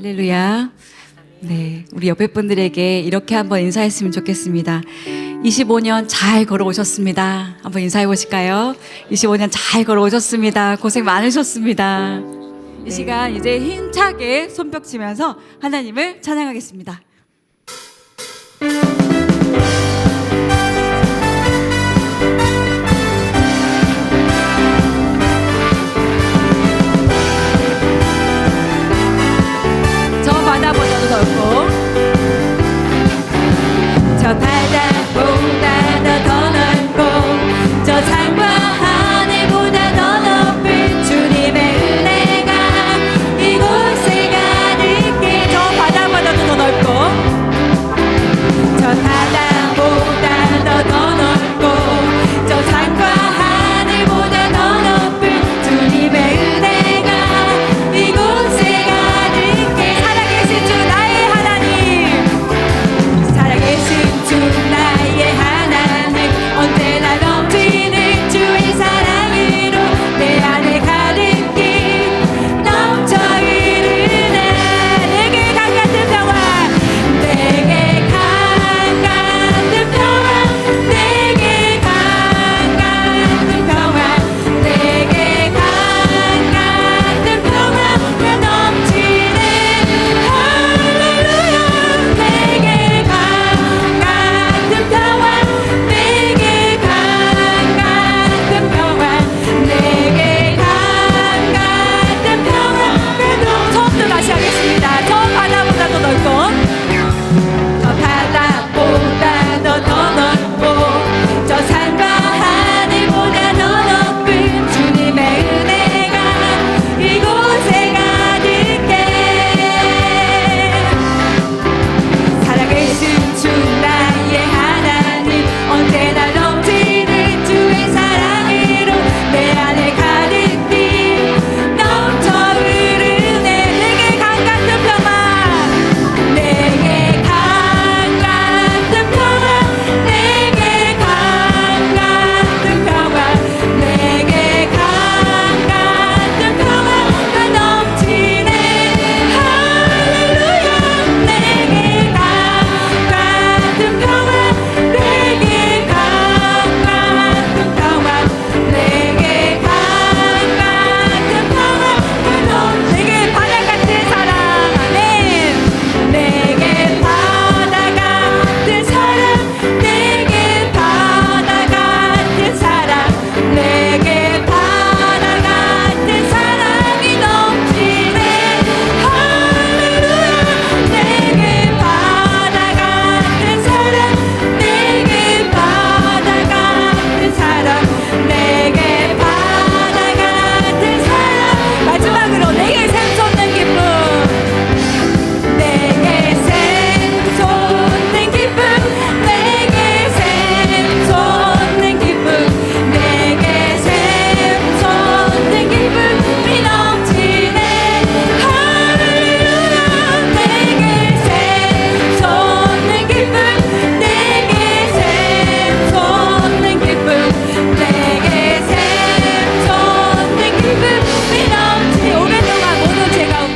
할렐루야. 네, 우리 옆에 분들에게 이렇게 한번 인사했으면 좋겠습니다. 25년 잘 걸어오셨습니다. 한번 인사해 보실까요? 25년 잘 걸어오셨습니다. 고생 많으셨습니다. 이 시간 이제 힘차게 손뼉 치면서 하나님을 찬양하겠습니다. 저 바다보다도 넓고 저 바다보다 더 넓고 저 산과 하늘보다 더 높은 주님의 은혜가 이곳에 가득해. 저 바다보다도 더 넓고 저 바다보다 더 넓고 저 산과 하늘보다 더 높은 주님의 은혜가 이곳에 가득해. 살아계신 주 나의 하나님, 살아계신 주 나의 하나님, 언제나 넘치는 주의 사랑으로 내 안에 가득히 넘쳐 흐르네. 내게 강 같은 평화, 내게 강 같은 평화, 내게 강 같은 평화, 내게 강 같은 평화가 넘치네. 할렐루야. 내게 강 같은 평화, 내게 강 같은 평화, 내게 강 같은 평화가 처음부터 다시 하겠습니다. 저 바다보다 더 넓고 저 바다보다 더 넓고 저 산과 하늘보다 더 높은 주님의 은혜가 이곳에 가득해. 살아계신 주 나의 하나님, 언제나 넘치는 주의 사랑으로 내 안에 가득히 넘쳐 흐르네. 내게 강 같은 평화, 내게 강 같은 평화, 내게 강 같은 평화, 내게 강 같은 평화가 넘치네. 할렐루야. 내게 강 같은 평화, 내게 강 같은 평화, 내게 강 같은 평화가 넘. 내게 바다 같은 사랑. 아멘. 내게 바다 같은 사랑, 내게 바다 같은 사랑, 내게 바다 같은 사랑이 넘치네. 할렐루야. 내게 바다 같은 사랑, 내게 바다 같은 사랑, 내게 바다 같은 사랑. 마지막으로 내게 샘솟는 기쁨, 내게 샘솟는 기쁨, 내게 샘솟는 기쁨, 내게 샘솟는 기쁨이 넘치네. 할렐루야. 내게 샘솟는 기쁨, 내게 샘솟는 기쁨, 내게 샘솟는 기쁨이 넘치네. 오랫동안 모든 제 가운데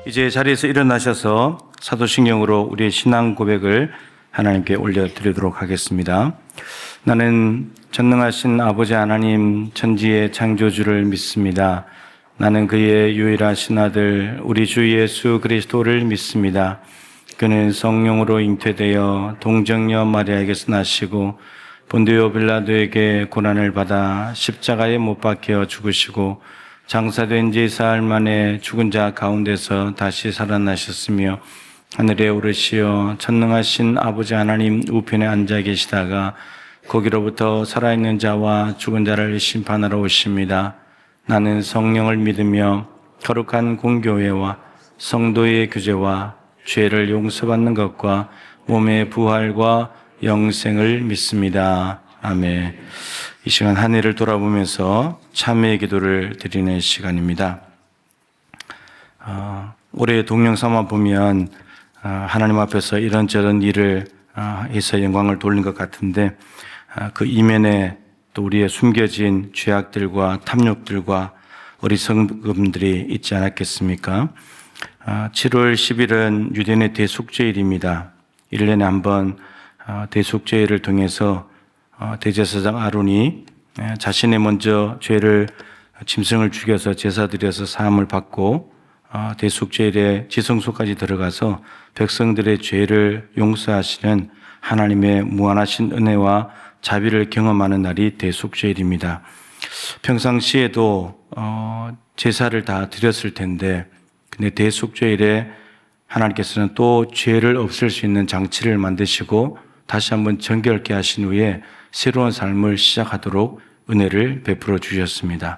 이제 자리에서 일어나셔서 사도신경으로 우리의 신앙 고백을 하나님께 올려드리도록 하겠습니다. 나는 전능하신 아버지 하나님 천지의 창조주를 믿습니다. 나는 그의 유일하신 아들 우리 주 예수 그리스도를 믿습니다. 그는 성령으로 잉태되어 동정녀 마리아에게서 나시고 본디오 빌라도에게 고난을 받아 십자가에 못 박혀 죽으시고 장사된 지 사흘 만에 죽은 자 가운데서 다시 살아나셨으며 하늘에 오르시어 전능하신 아버지 하나님 우편에 앉아 계시다가 거기로부터 살아있는 자와 죽은 자를 심판하러 오십니다. 나는 성령을 믿으며 거룩한 공교회와 성도의 규제와 죄를 용서받는 것과 몸의 부활과 영생을 믿습니다. 아멘. 이 시간 한 해를 돌아보면서 참회의 기도를 드리는 시간입니다. 올해 동영상만 보면 하나님 앞에서 이런저런 일을 해서 영광을 돌린 것 같은데 그 이면에 또 우리의 숨겨진 죄악들과 탐욕들과 어리석음들이 있지 않았겠습니까? 7월 10일은 유대인의 대속죄일입니다. 1년에 한 번 대속죄일을 통해서 대제사장 아론이 자신의 먼저 죄를 짐승을 죽여서 제사 드려서 사함을 받고 대속죄일에 지성소까지 들어가서 백성들의 죄를 용서하시는 하나님의 무한하신 은혜와 자비를 경험하는 날이 대속죄일입니다. 평상시에도 제사를 다 드렸을 텐데 근데 대속죄일에 하나님께서는 또 죄를 없앨 수 있는 장치를 만드시고 다시 한번 정결케 하신 후에 새로운 삶을 시작하도록 은혜를 베풀어 주셨습니다.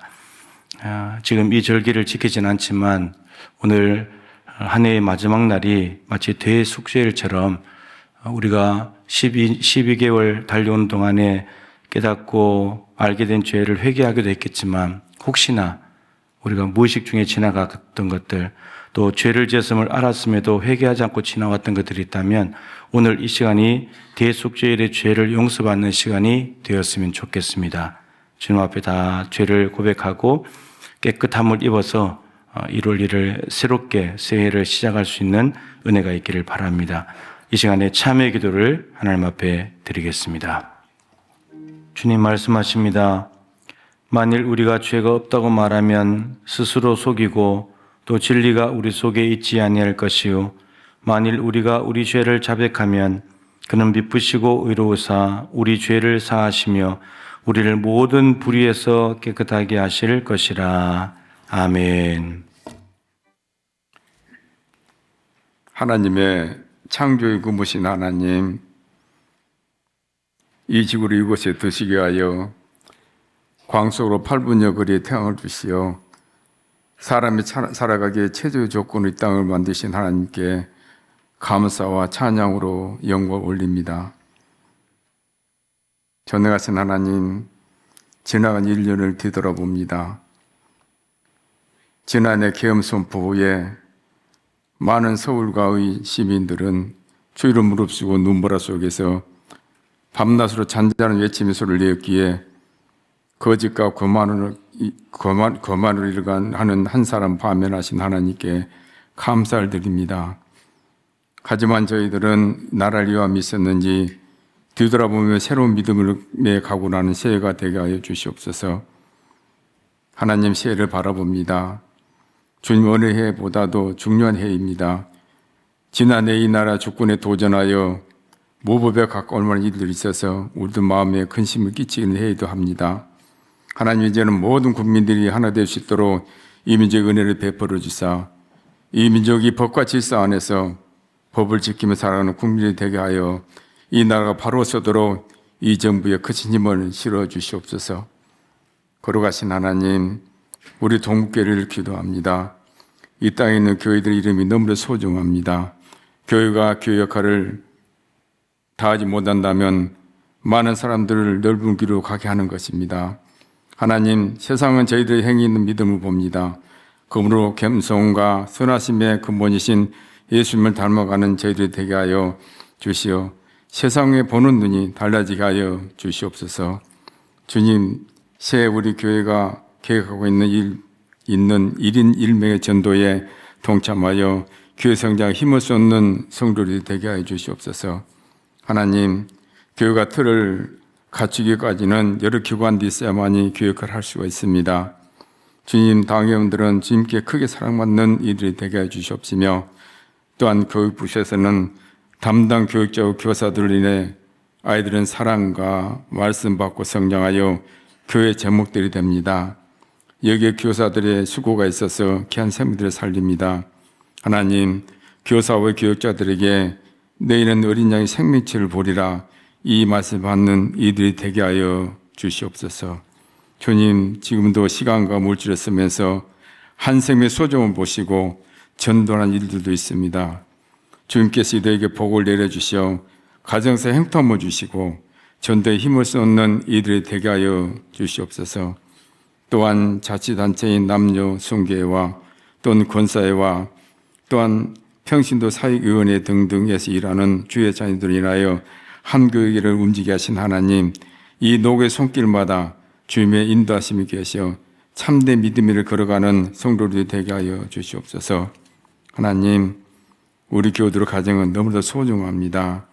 지금 이 절기를 지키진 않지만 오늘 한 해의 마지막 날이 마치 대속죄일처럼 우리가 12개월 달려온 동안에 깨닫고 알게 된 죄를 회개하기도 했겠지만 혹시나 우리가 무의식 중에 지나갔던 것들 또 죄를 지었음을 알았음에도 회개하지 않고 지나왔던 것들이 있다면 오늘 이 시간이 대속죄일의 죄를 용서받는 시간이 되었으면 좋겠습니다. 주님 앞에 다 죄를 고백하고 깨끗함을 입어서 1월 1일 새롭게 새해를 시작할 수 있는 은혜가 있기를 바랍니다. 이 시간에 참회 기도를 하나님 앞에 드리겠습니다. 주님 말씀하십니다. 만일 우리가 죄가 없다고 말하면 스스로 속이고 또 진리가 우리 속에 있지 아니할 것이요 만일 우리가 우리 죄를 자백하면 그는 미쁘시고 의로우사 우리 죄를 사하시며 우리를 모든 불의에서 깨끗하게 하실 것이라. 아멘. 하나님의 창조의 근무신 하나님, 이 지구를 이곳에 드시게 하여 광속으로 8분여 거리에 태양을 주시어 사람이 살아가기에 최저의 조건의 땅을 만드신 하나님께 감사와 찬양으로 영광을 올립니다. 전능하신 하나님, 지나간 1년을 뒤돌아봅니다. 지난해 계엄 선포 후에 많은 서울과의 시민들은 추위를 무릅쓰고 눈보라 속에서 밤낮으로 잔잔한 외침의 소리를 내었기에 거짓과 거만을 일간 한 사람 파면하신 하나님께 감사를 드립니다. 하지만 저희들은 나라를 위하여 있었는지 뒤돌아보며 새로운 믿음을 가고 나는 새해가 되게 하여 주시옵소서. 하나님 새해를 바라봅니다. 주님 어느 해보다도 중요한 해입니다. 지난해 이 나라 주권에 도전하여 무법에 가까울 만한 일들이 있어서 우리도 마음에 근심을 끼치는 해이기도 합니다. 하나님 이제는 모든 국민들이 하나 될 수 있도록 이 민족의 은혜를 베풀어 주사 이 민족이 법과 질서 안에서 법을 지키며 살아가는 국민이 되게 하여 이 나라가 바로 서도록 이 정부에 크신 힘을 실어 주시옵소서. 걸어가신 하나님, 우리 동국교회를 기도합니다. 이 땅에 있는 교회들 이름이 너무나 소중합니다. 교회가 교회 역할을 다하지 못한다면 많은 사람들을 넓은 길로 가게 하는 것입니다. 하나님, 세상은 저희들의 행위 있는 믿음을 봅니다. 그러므로 겸손과 선하심의 근본이신 예수님을 닮아가는 저희들이 되게 하여 주시어 세상에 보는 눈이 달라지게 하여 주시옵소서. 주님, 새해 우리 교회가 계획하고 있는 1인 1명의 전도에 동참하여 교회 성장에 힘을 쏟는 성도들이 되게 하여 주시옵소서. 하나님, 교회가 틀을 갖추기까지는 여러 기관들이 있어야만이 교육을 할 수가 있습니다. 주님, 당회원들은 주님께 크게 사랑받는 이들이 되게 해 주시옵시며 또한 교육부에서는 담당 교육자와 교사들로 인해 아이들은 사랑과 말씀 받고 성장하여 교회 제목들이 됩니다. 여기에 교사들의 수고가 있어서 귀한 생명들을 살립니다. 하나님, 교사와 교육자들에게 내일은 어린 양의 생명체를 보리라 이 말씀 받는 이들이 되게 하여 주시옵소서. 주님, 지금도 시간과 물질을 쓰면서 한 생명의 소중을 보시고 전도하는 일들도 있습니다. 주님께서 이들에게 복을 내려주시어 가정사 행통을 주시고 전도에 힘을 쏟는 이들이 되게 하여 주시옵소서. 또한 자치단체인 남녀 숭계와 또는 권사회와 또한 평신도 사익위원회 등등에서 일하는 주의 자녀들을 인하여 한교회를 움직이게 하신 하나님, 이 녹의 손길마다 주님의 인도하심이 계셔 참된 믿음을 걸어가는 성도들이 되게 하여 주시옵소서. 하나님, 우리 교우들 가정은 너무도 소중합니다.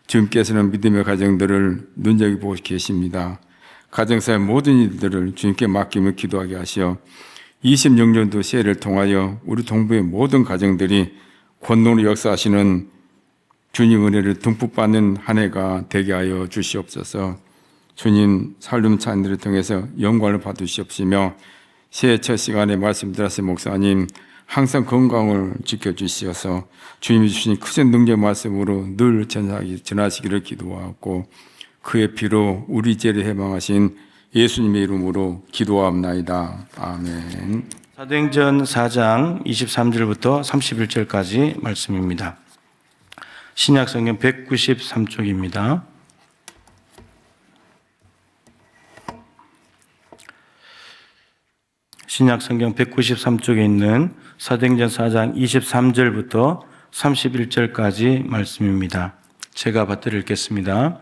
주님께서는 믿음의 가정들을 눈여겨보고 계십니다. 가정사의 모든 일들을 주님께 맡기며 기도하게 하시어 26년도 새해를 통하여 우리 동부의 모든 가정들이 권능으로 역사하시는 주님 은혜를 듬뿍 받는 한 해가 되게 하여 주시옵소서. 주님 살림 찬들을 통해서 영광을 받으시옵시며 새해 첫 시간에 말씀 들었을 목사님 항상 건강을 지켜주시어서 주님이 주신 크신 능력 말씀으로 늘 전하시기를 기도하고 그의 피로 우리 죄를 해방하신 예수님의 이름으로 기도합나이다. 아멘. 사도행전 4장 23절부터 31절까지 말씀입니다. 신약성경 193쪽입니다. 신약성경 193쪽에 있는 사도행전 4장 23절부터 31절까지 말씀입니다. 제가 받들어 읽겠습니다.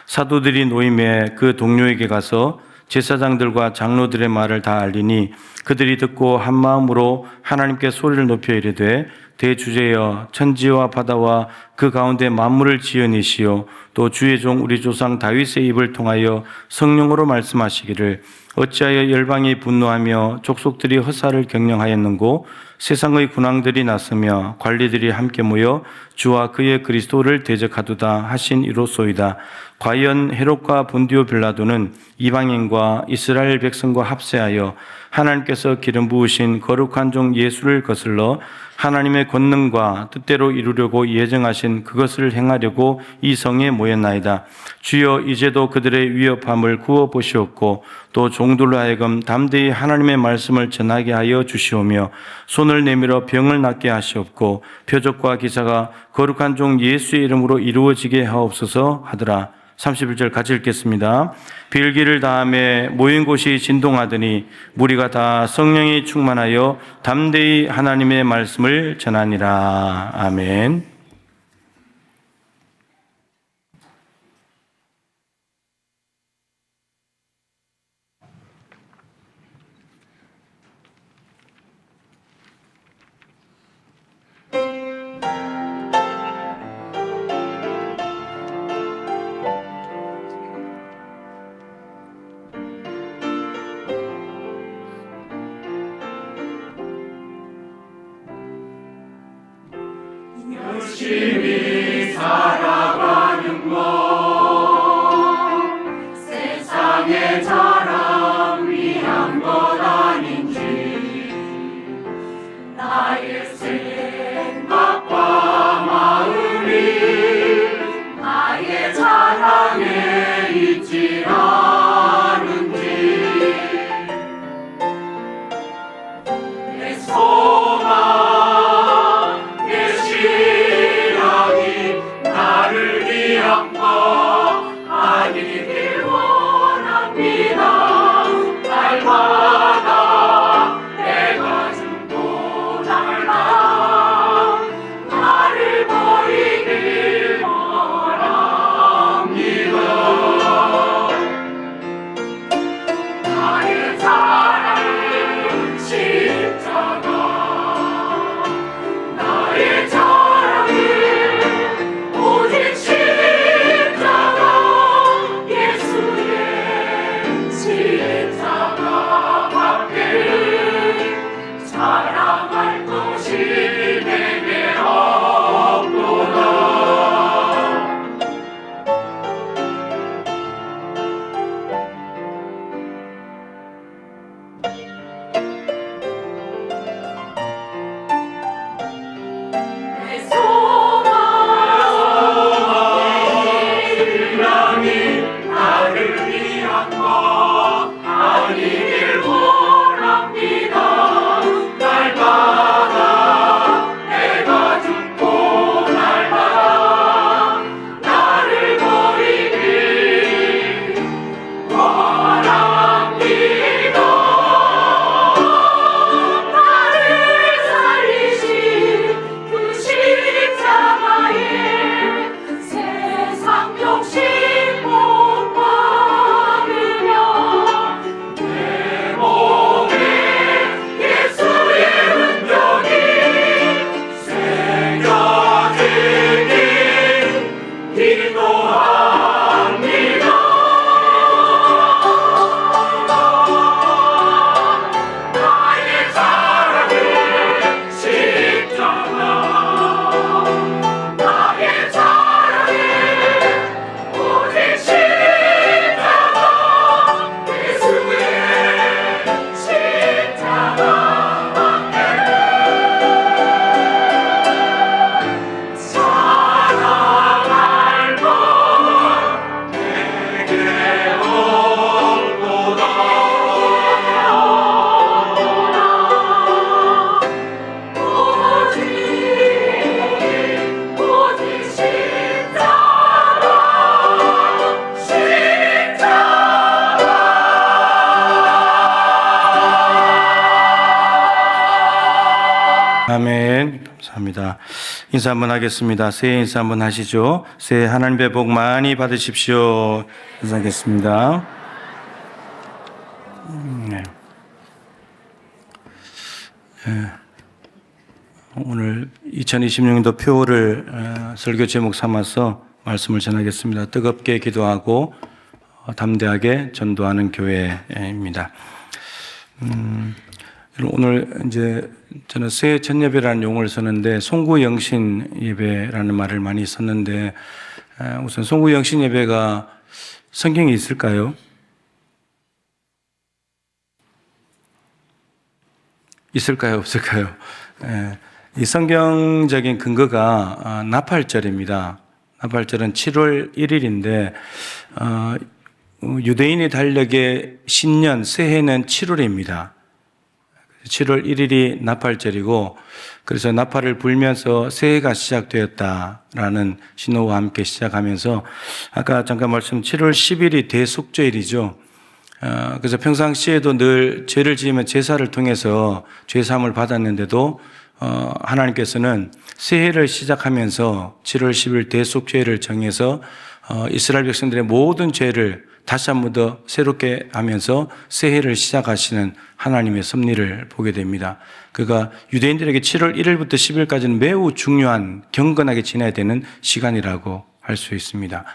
사도들이 노임에 그 동료에게 가서 제사장들과 장로들의 말을 다 알리니 그들이 듣고 한 마음으로 하나님께 소리를 높여 이르되 대주제여 천지와 바다와 그 가운데 만물을 지으니시오 또 주의 종 우리 조상 다윗의 입을 통하여 성령으로 말씀하시기를 어찌하여 열방이 분노하며 족속들이 허사를 경영하였는고 세상의 군왕들이 났으며 관리들이 함께 모여 주와 그의 그리스도를 대적하도다 하신 이로소이다. 과연 헤롯과 본디오 빌라도는 이방인과 이스라엘 백성과 합세하여 하나님께서 기름 부으신 거룩한 종 예수를 거슬러 하나님의 권능과 뜻대로 이루려고 예정하신 그것을 행하려고 이 성에 모였나이다. 주여 이제도 그들의 위협함을 구워 보시옵고 또 종들로 하여금 담대히 하나님의 말씀을 전하게 하여 주시오며 손을 내밀어 병을 낫게 하시옵고 표적과 기사가 거룩한 종 예수의 이름으로 이루어지게 하옵소서 하더라. 31절 같이 읽겠습니다. 빌기를 다음에 모인 곳이 진동하더니 무리가 다 성령이 충만하여 담대히 하나님의 말씀을 전하니라. 아멘. 감사합니다. 인사 한번 하겠습니다. 새해 인사 한번 하시죠. 새해 하나님의 복 많이 받으십시오. 인사하겠습니다. 네. 오늘 2026년도 표를 설교 제목 삼아서 말씀을 전하겠습니다. 뜨겁게 기도하고 담대하게 전도하는 교회입니다. 오늘 이제 저는 새해 첫 예배라는 용어를 썼는데 송구 영신 예배라는 말을 많이 썼는데 우선 송구 영신 예배가 성경에 있을까요? 있을까요? 없을까요? 이 성경적인 근거가 나팔절입니다. 나팔절은 7월 1일인데 유대인의 달력의 신년 새해는 7월입니다. 7월 1일이 나팔절이고 그래서 나팔을 불면서 새해가 시작되었다라는 신호와 함께 시작하면서 아까 잠깐 말씀 7월 10일이 대속죄일이죠. 그래서 평상시에도 늘 죄를 지으면 제사를 통해서 죄사함을 받았는데도 하나님께서는 새해를 시작하면서 7월 10일 대속죄를 정해서 이스라엘 백성들의 모든 죄를 다시 한 번 더 새롭게 하면서 새해를 시작하시는 하나님의 섭리를 보게 됩니다. 그러니까 유대인들에게 7월 1일부터 10일까지는 매우 중요한 경건하게 지내야 되는 시간이라고 할 수 있습니다.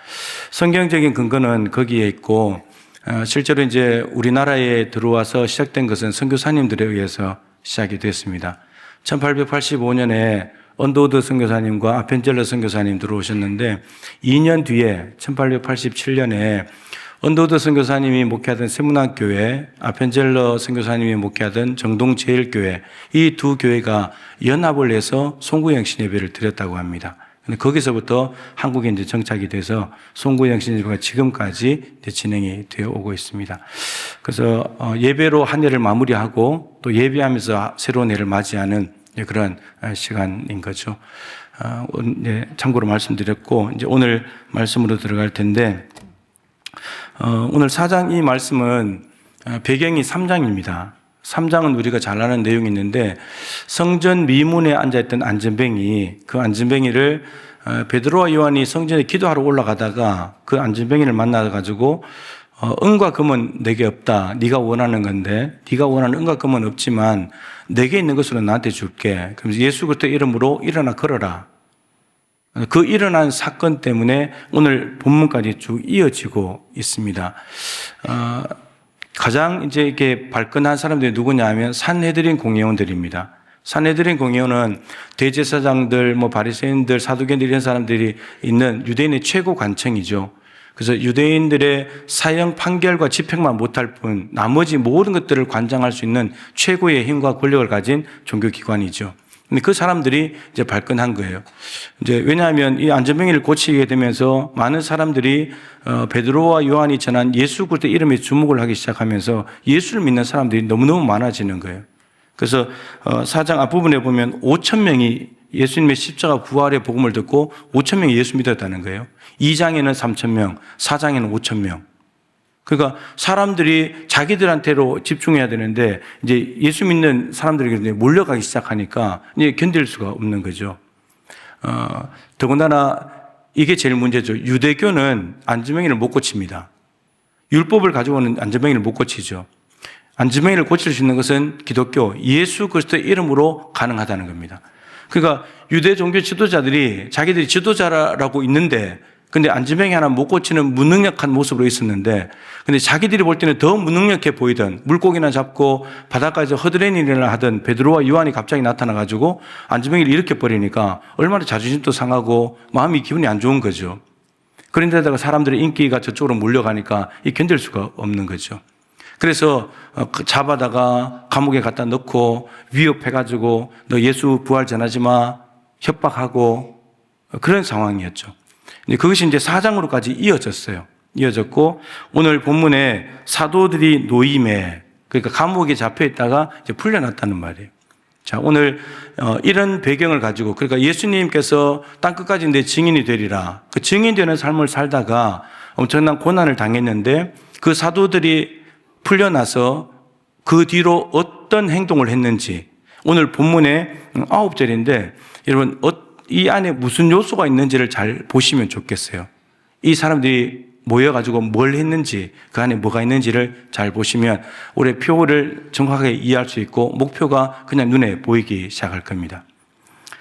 성경적인 근거는 거기에 있고 실제로 이제 우리나라에 들어와서 시작된 것은 선교사님들에 의해서 시작이 됐습니다. 1885년에 언더우드 선교사님과 아펜젤러 선교사님 들어오셨는데 2년 뒤에 1887년에 언더우드 선교사님이 목회하던 세문학교회, 아펜젤러 선교사님이 목회하던 정동제일교회 이 두 교회가 연합을 해서 송구영신 예배를 드렸다고 합니다. 거기서부터 한국에 이제 정착이 돼서 송구영신 예배가 지금까지 이제 진행이 되어 오고 있습니다. 그래서 예배로 한 해를 마무리하고 또 예배하면서 새로운 해를 맞이하는 그런 시간인 거죠. 참고로 말씀드렸고 이제 오늘 말씀으로 들어갈 텐데 오늘 4장 이 말씀은 배경이 3장입니다. 3장은 우리가 잘 아는 내용이 있는데 성전 미문에 앉아있던 안전뱅이 그 안전뱅이를 베드로와 요한이 성전에 기도하러 올라가다가 그 안전뱅이를 만나가지고 은과 금은 내게 없다. 네가 원하는 건데 네가 원하는 은과 금은 없지만 내게 있는 것으로 나한테 줄게. 그래서 예수 그리스도 이름으로 일어나 걸어라. 그 일어난 사건 때문에 오늘 본문까지 쭉 이어지고 있습니다. 가장 이제 이렇게 발끈한 사람들이 누구냐 하면 산헤드린 공회원들입니다. 산헤드린 공회원은 대제사장들, 바리새인들, 사두개인들 이런 사람들이 있는 유대인의 최고 관청이죠. 그래서 유대인들의 사형 판결과 집행만 못할 뿐 나머지 모든 것들을 관장할 수 있는 최고의 힘과 권력을 가진 종교기관이죠. 근데 그 사람들이 이제 발끈한 거예요. 이제 왜냐하면 이 안전병이를 고치게 되면서 많은 사람들이 베드로와 요한이 전한 예수 그리스도 이름에 주목을 하기 시작하면서 예수를 믿는 사람들이 너무너무 많아지는 거예요. 그래서 4장 앞부분에 보면 5천 명이 예수님의 십자가 부활의 복음을 듣고 5천 명이 예수 믿었다는 거예요. 2장에는 3천 명, 4장에는 5천 명. 그러니까 사람들이 자기들한테로 집중해야 되는데 이제 예수 믿는 사람들에게 몰려가기 시작하니까 이제 견딜 수가 없는 거죠. 더군다나 이게 제일 문제죠. 유대교는 안전병이를 못 고칩니다. 율법을 가지고는 안전병이를 못 고치죠. 안전병이를 고칠 수 있는 것은 기독교, 예수 그리스도의 이름으로 가능하다는 겁니다. 그러니까 유대 종교 지도자들이 자기들이 지도자라고 있는데 근데 안전병이 하나 못 고치는 무능력한 모습으로 있었는데 근데 자기들이 볼 때는 더 무능력해 보이던 물고기나 잡고 바닷가에서 허드렛 일이나 하던 베드로와 요한이 갑자기 나타나가지고 안전병이를 일으켜 버리니까 얼마나 자존심도 상하고 마음이 기분이 안 좋은 거죠. 그런데다가 사람들의 인기가 저쪽으로 몰려가니까 이 견딜 수가 없는 거죠. 그래서 잡아다가 감옥에 갖다 넣고 위협해가지고 너 예수 부활 전하지 마 협박하고 그런 상황이었죠. 그것이 이제 4장으로까지 이어졌고 오늘 본문에 사도들이 노임에 그러니까 감옥에 잡혀 있다가 이제 풀려났다는 말이에요. 자, 오늘 이런 배경을 가지고 그러니까 예수님께서 땅 끝까지 내 증인이 되리라. 그 증인되는 삶을 살다가 엄청난 고난을 당했는데 그 사도들이 풀려나서 그 뒤로 어떤 행동을 했는지 오늘 본문에 9절인데 여러분 이 안에 무슨 요소가 있는지를 잘 보시면 좋겠어요. 이 사람들이 모여가지고 뭘 했는지, 그 안에 뭐가 있는지를 잘 보시면 우리의 표를 정확하게 이해할 수 있고 목표가 그냥 눈에 보이기 시작할 겁니다.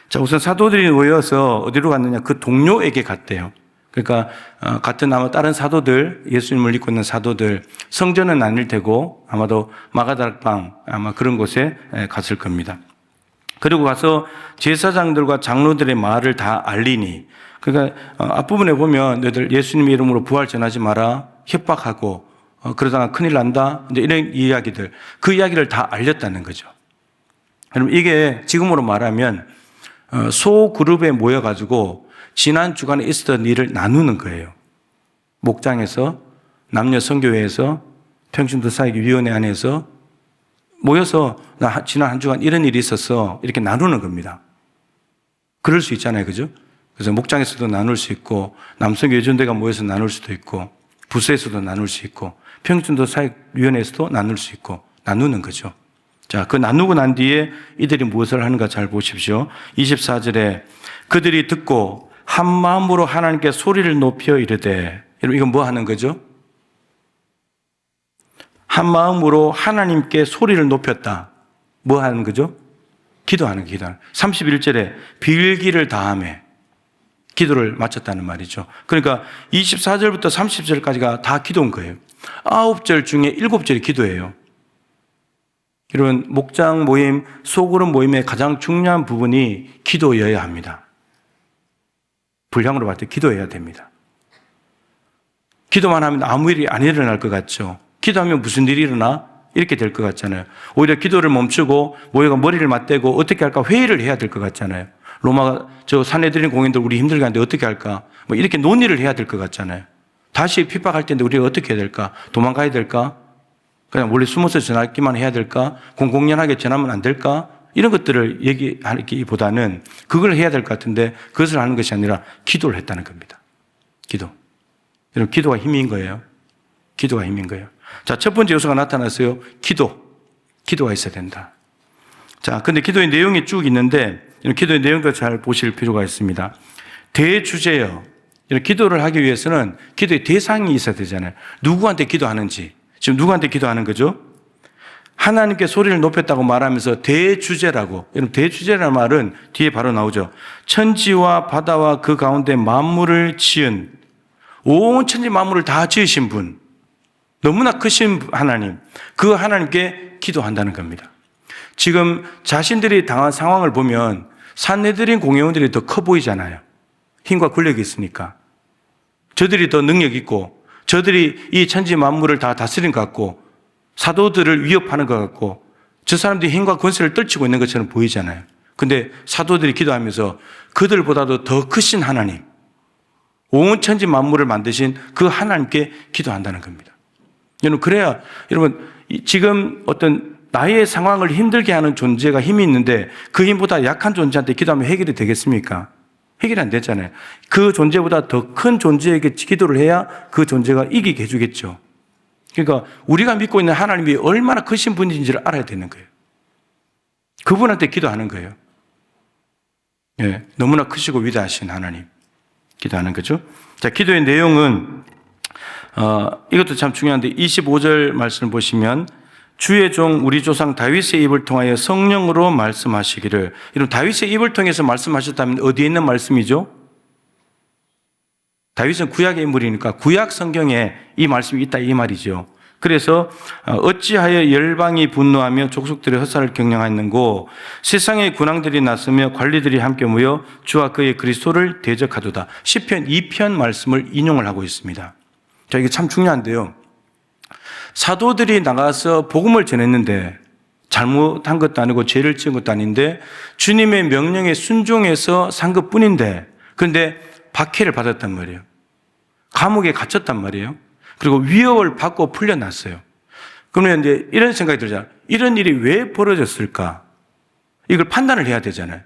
자, 우선 사도들이 모여서 어디로 갔느냐? 그 동료에게 갔대요. 그러니까 같은 아마 다른 사도들, 예수님을 믿고 있는 사도들, 성전은 아닐 테고 아마도 마가다락방 아마 그런 곳에 갔을 겁니다. 그리고 가서 제사장들과 장로들의 말을 다 알리니, 그러니까 앞부분에 보면 너희들 예수님의 이름으로 부활 전하지 마라, 협박하고 그러다가 큰일 난다, 이제 이런 이야기들, 그 이야기를 다 알렸다는 거죠. 여러분 이게 지금으로 말하면 소그룹에 모여가지고 지난 주간에 있었던 일을 나누는 거예요. 목장에서, 남녀 선교회에서, 평신도 사역위 위원회 안에서 모여서 지난 한 주간 이런 일이 있었어, 이렇게 나누는 겁니다. 그럴 수 있잖아요, 그죠? 그래서 목장에서도 나눌 수 있고, 남성교 예전대가 모여서 나눌 수도 있고, 부서에서도 나눌 수 있고, 평신도 사역위원회에서도 나눌 수 있고, 나누는 거죠. 자, 그 나누고 난 뒤에 이들이 무엇을 하는가 잘 보십시오. 24절에 그들이 듣고 한 마음으로 하나님께 소리를 높여 이르되, 여러분 이건 뭐 하는 거죠? 한 마음으로 하나님께 소리를 높였다. 뭐 하는 거죠? 기도하는 기도. 31절에 빌기를 다하며 기도를 마쳤다는 말이죠. 그러니까 24절부터 30절까지가 다 기도인 거예요. 9절 중에 7절이 기도예요. 이런 목장 모임, 소그룹 모임의 가장 중요한 부분이 기도여야 합니다. 분량으로 봤을 때 기도해야 됩니다. 기도만 하면 아무 일이 안 일어날 것 같죠. 기도하면 무슨 일이 일어나? 이렇게 될 것 같잖아요. 오히려 기도를 멈추고 모여가 머리를 맞대고 어떻게 할까 회의를 해야 될 것 같잖아요. 로마 저 산헤드린 공인들 우리 힘들게 하는데 어떻게 할까? 뭐 이렇게 논의를 해야 될 것 같잖아요. 다시 핍박할 텐데 우리가 어떻게 해야 될까? 도망가야 될까? 그냥 원래 숨어서 전하기만 해야 될까? 공공연하게 전하면 안 될까? 이런 것들을 얘기하기보다는 그걸 해야 될 것 같은데 그것을 하는 것이 아니라 기도를 했다는 겁니다. 기도. 여러분 기도가 힘인 거예요. 기도가 힘인 거예요. 자, 첫 번째 요소가 나타났어요. 기도. 기도가 있어야 된다. 자, 근데 기도의 내용이 쭉 있는데 이런 기도의 내용도 잘 보실 필요가 있습니다. 대주제요. 이런 기도를 하기 위해서는 기도의 대상이 있어야 되잖아요. 누구한테 기도하는지. 지금 누구한테 기도하는 거죠? 하나님께 소리를 높였다고 말하면서 대주제라고. 여러분 대주제라는 말은 뒤에 바로 나오죠. 천지와 바다와 그 가운데 만물을 지은 온 천지 만물을 다 지으신 분, 너무나 크신 하나님, 그 하나님께 기도한다는 겁니다. 지금 자신들이 당한 상황을 보면 산헤드린 공회원들이 더 커 보이잖아요. 힘과 권력이 있으니까. 저들이 더 능력 있고 저들이 이 천지 만물을 다 다스린 것 같고 사도들을 위협하는 것 같고 저 사람들이 힘과 권세를 떨치고 있는 것처럼 보이잖아요. 근데 사도들이 기도하면서 그들보다도 더 크신 하나님, 온 천지 만물을 만드신 그 하나님께 기도한다는 겁니다. 여러분 그래야 여러분 지금 어떤 나의 상황을 힘들게 하는 존재가 힘이 있는데 그 힘보다 약한 존재한테 기도하면 해결이 되겠습니까? 해결이 안 되잖아요. 그 존재보다 더 큰 존재에게 기도를 해야 그 존재가 이기게 해주겠죠. 그러니까 우리가 믿고 있는 하나님이 얼마나 크신 분인지를 알아야 되는 거예요. 그분한테 기도하는 거예요. 예, 너무나 크시고 위대하신 하나님 기도하는 거죠. 자, 기도의 내용은 이것도 참 중요한데 25절 말씀을 보시면 주의 종 우리 조상 다윗의 입을 통하여 성령으로 말씀하시기를. 이런 다윗의 입을 통해서 말씀하셨다면 어디에 있는 말씀이죠? 다윗은 구약의 인물이니까 구약 성경에 이 말씀이 있다 이 말이죠. 그래서 어찌하여 열방이 분노하며 족속들의 헛살을 경영하였는고 세상의 군왕들이 나서며 관리들이 함께 모여 주와 그의 그리스도를 대적하도다. 시편 2편 말씀을 인용을 하고 있습니다. 자, 이게 참 중요한데요. 사도들이 나가서 복음을 전했는데 잘못한 것도 아니고 죄를 지은 것도 아닌데 주님의 명령에 순종해서 산 것뿐인데 그런데 박해를 받았단 말이에요. 감옥에 갇혔단 말이에요. 그리고 위협을 받고 풀려났어요. 그러면 이제 이런 생각이 들잖아요. 이런 일이 왜 벌어졌을까? 이걸 판단을 해야 되잖아요.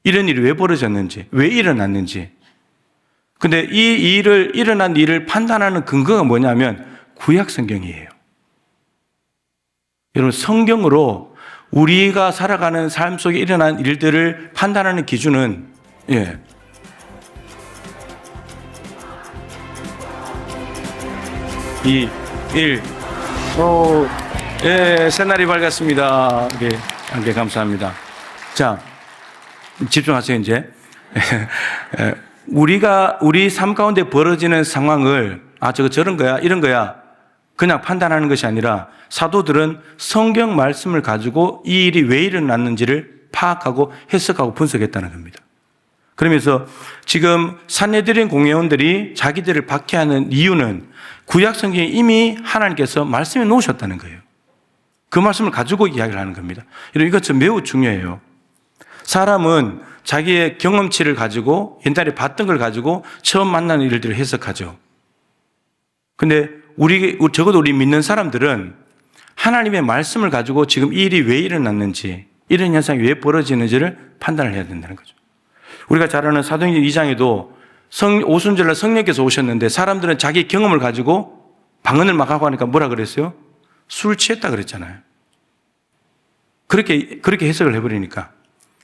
이런 일이 왜 벌어졌는지, 왜 일어났는지. 근데 일어난 일을 판단하는 근거가 뭐냐면 구약 성경이에요. 여러분 성경으로 우리가 살아가는 삶 속에 일어난 일들을 판단하는 기준은 2, 1. 새날이 밝았습니다. 네, 감사합니다. 자, 집중하세요, 이제. 우리 삶 가운데 벌어지는 상황을, 저거 저런 거야, 이런 거야, 그냥 판단하는 것이 아니라 사도들은 성경 말씀을 가지고 이 일이 왜 일어났는지를 파악하고 해석하고 분석했다는 겁니다. 그러면서 지금 산헤드린 공회원들이 자기들을 박해하는 이유는 구약 성경에 이미 하나님께서 말씀해 놓으셨다는 거예요. 그 말씀을 가지고 이야기를 하는 겁니다. 이것은 매우 중요해요. 사람은 자기의 경험치를 가지고 옛날에 봤던 걸 가지고 처음 만나는 일들을 해석하죠. 근데 적어도 우리 믿는 사람들은 하나님의 말씀을 가지고 지금 이 일이 왜 일어났는지, 이런 현상이 왜 벌어지는지를 판단을 해야 된다는 거죠. 우리가 잘 아는 사도행전 2장에도 오순절날 성령께서 오셨는데 사람들은 자기 경험을 가지고 방언을 막 하고 하니까 뭐라 그랬어요? 술 취했다 그랬잖아요. 그렇게 해석을 해버리니까.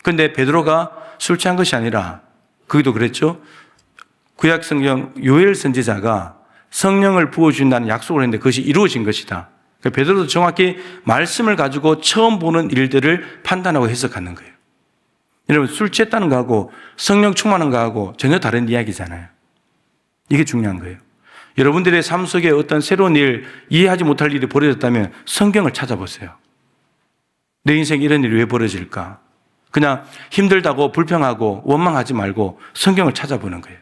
그런데 베드로가 술 취한 것이 아니라, 거기도 그랬죠. 구약 성경 요엘 선지자가 성령을 부어준다는 약속을 했는데 그것이 이루어진 것이다. 베드로도 정확히 말씀을 가지고 처음 보는 일들을 판단하고 해석하는 거예요. 여러분, 술 취했다는 거하고 성령 충만한 거하고 전혀 다른 이야기잖아요. 이게 중요한 거예요. 여러분들의 삶 속에 어떤 새로운 일, 이해하지 못할 일이 벌어졌다면 성경을 찾아보세요. 내 인생에 이런 일이 왜 벌어질까? 그냥 힘들다고 불평하고 원망하지 말고 성경을 찾아보는 거예요.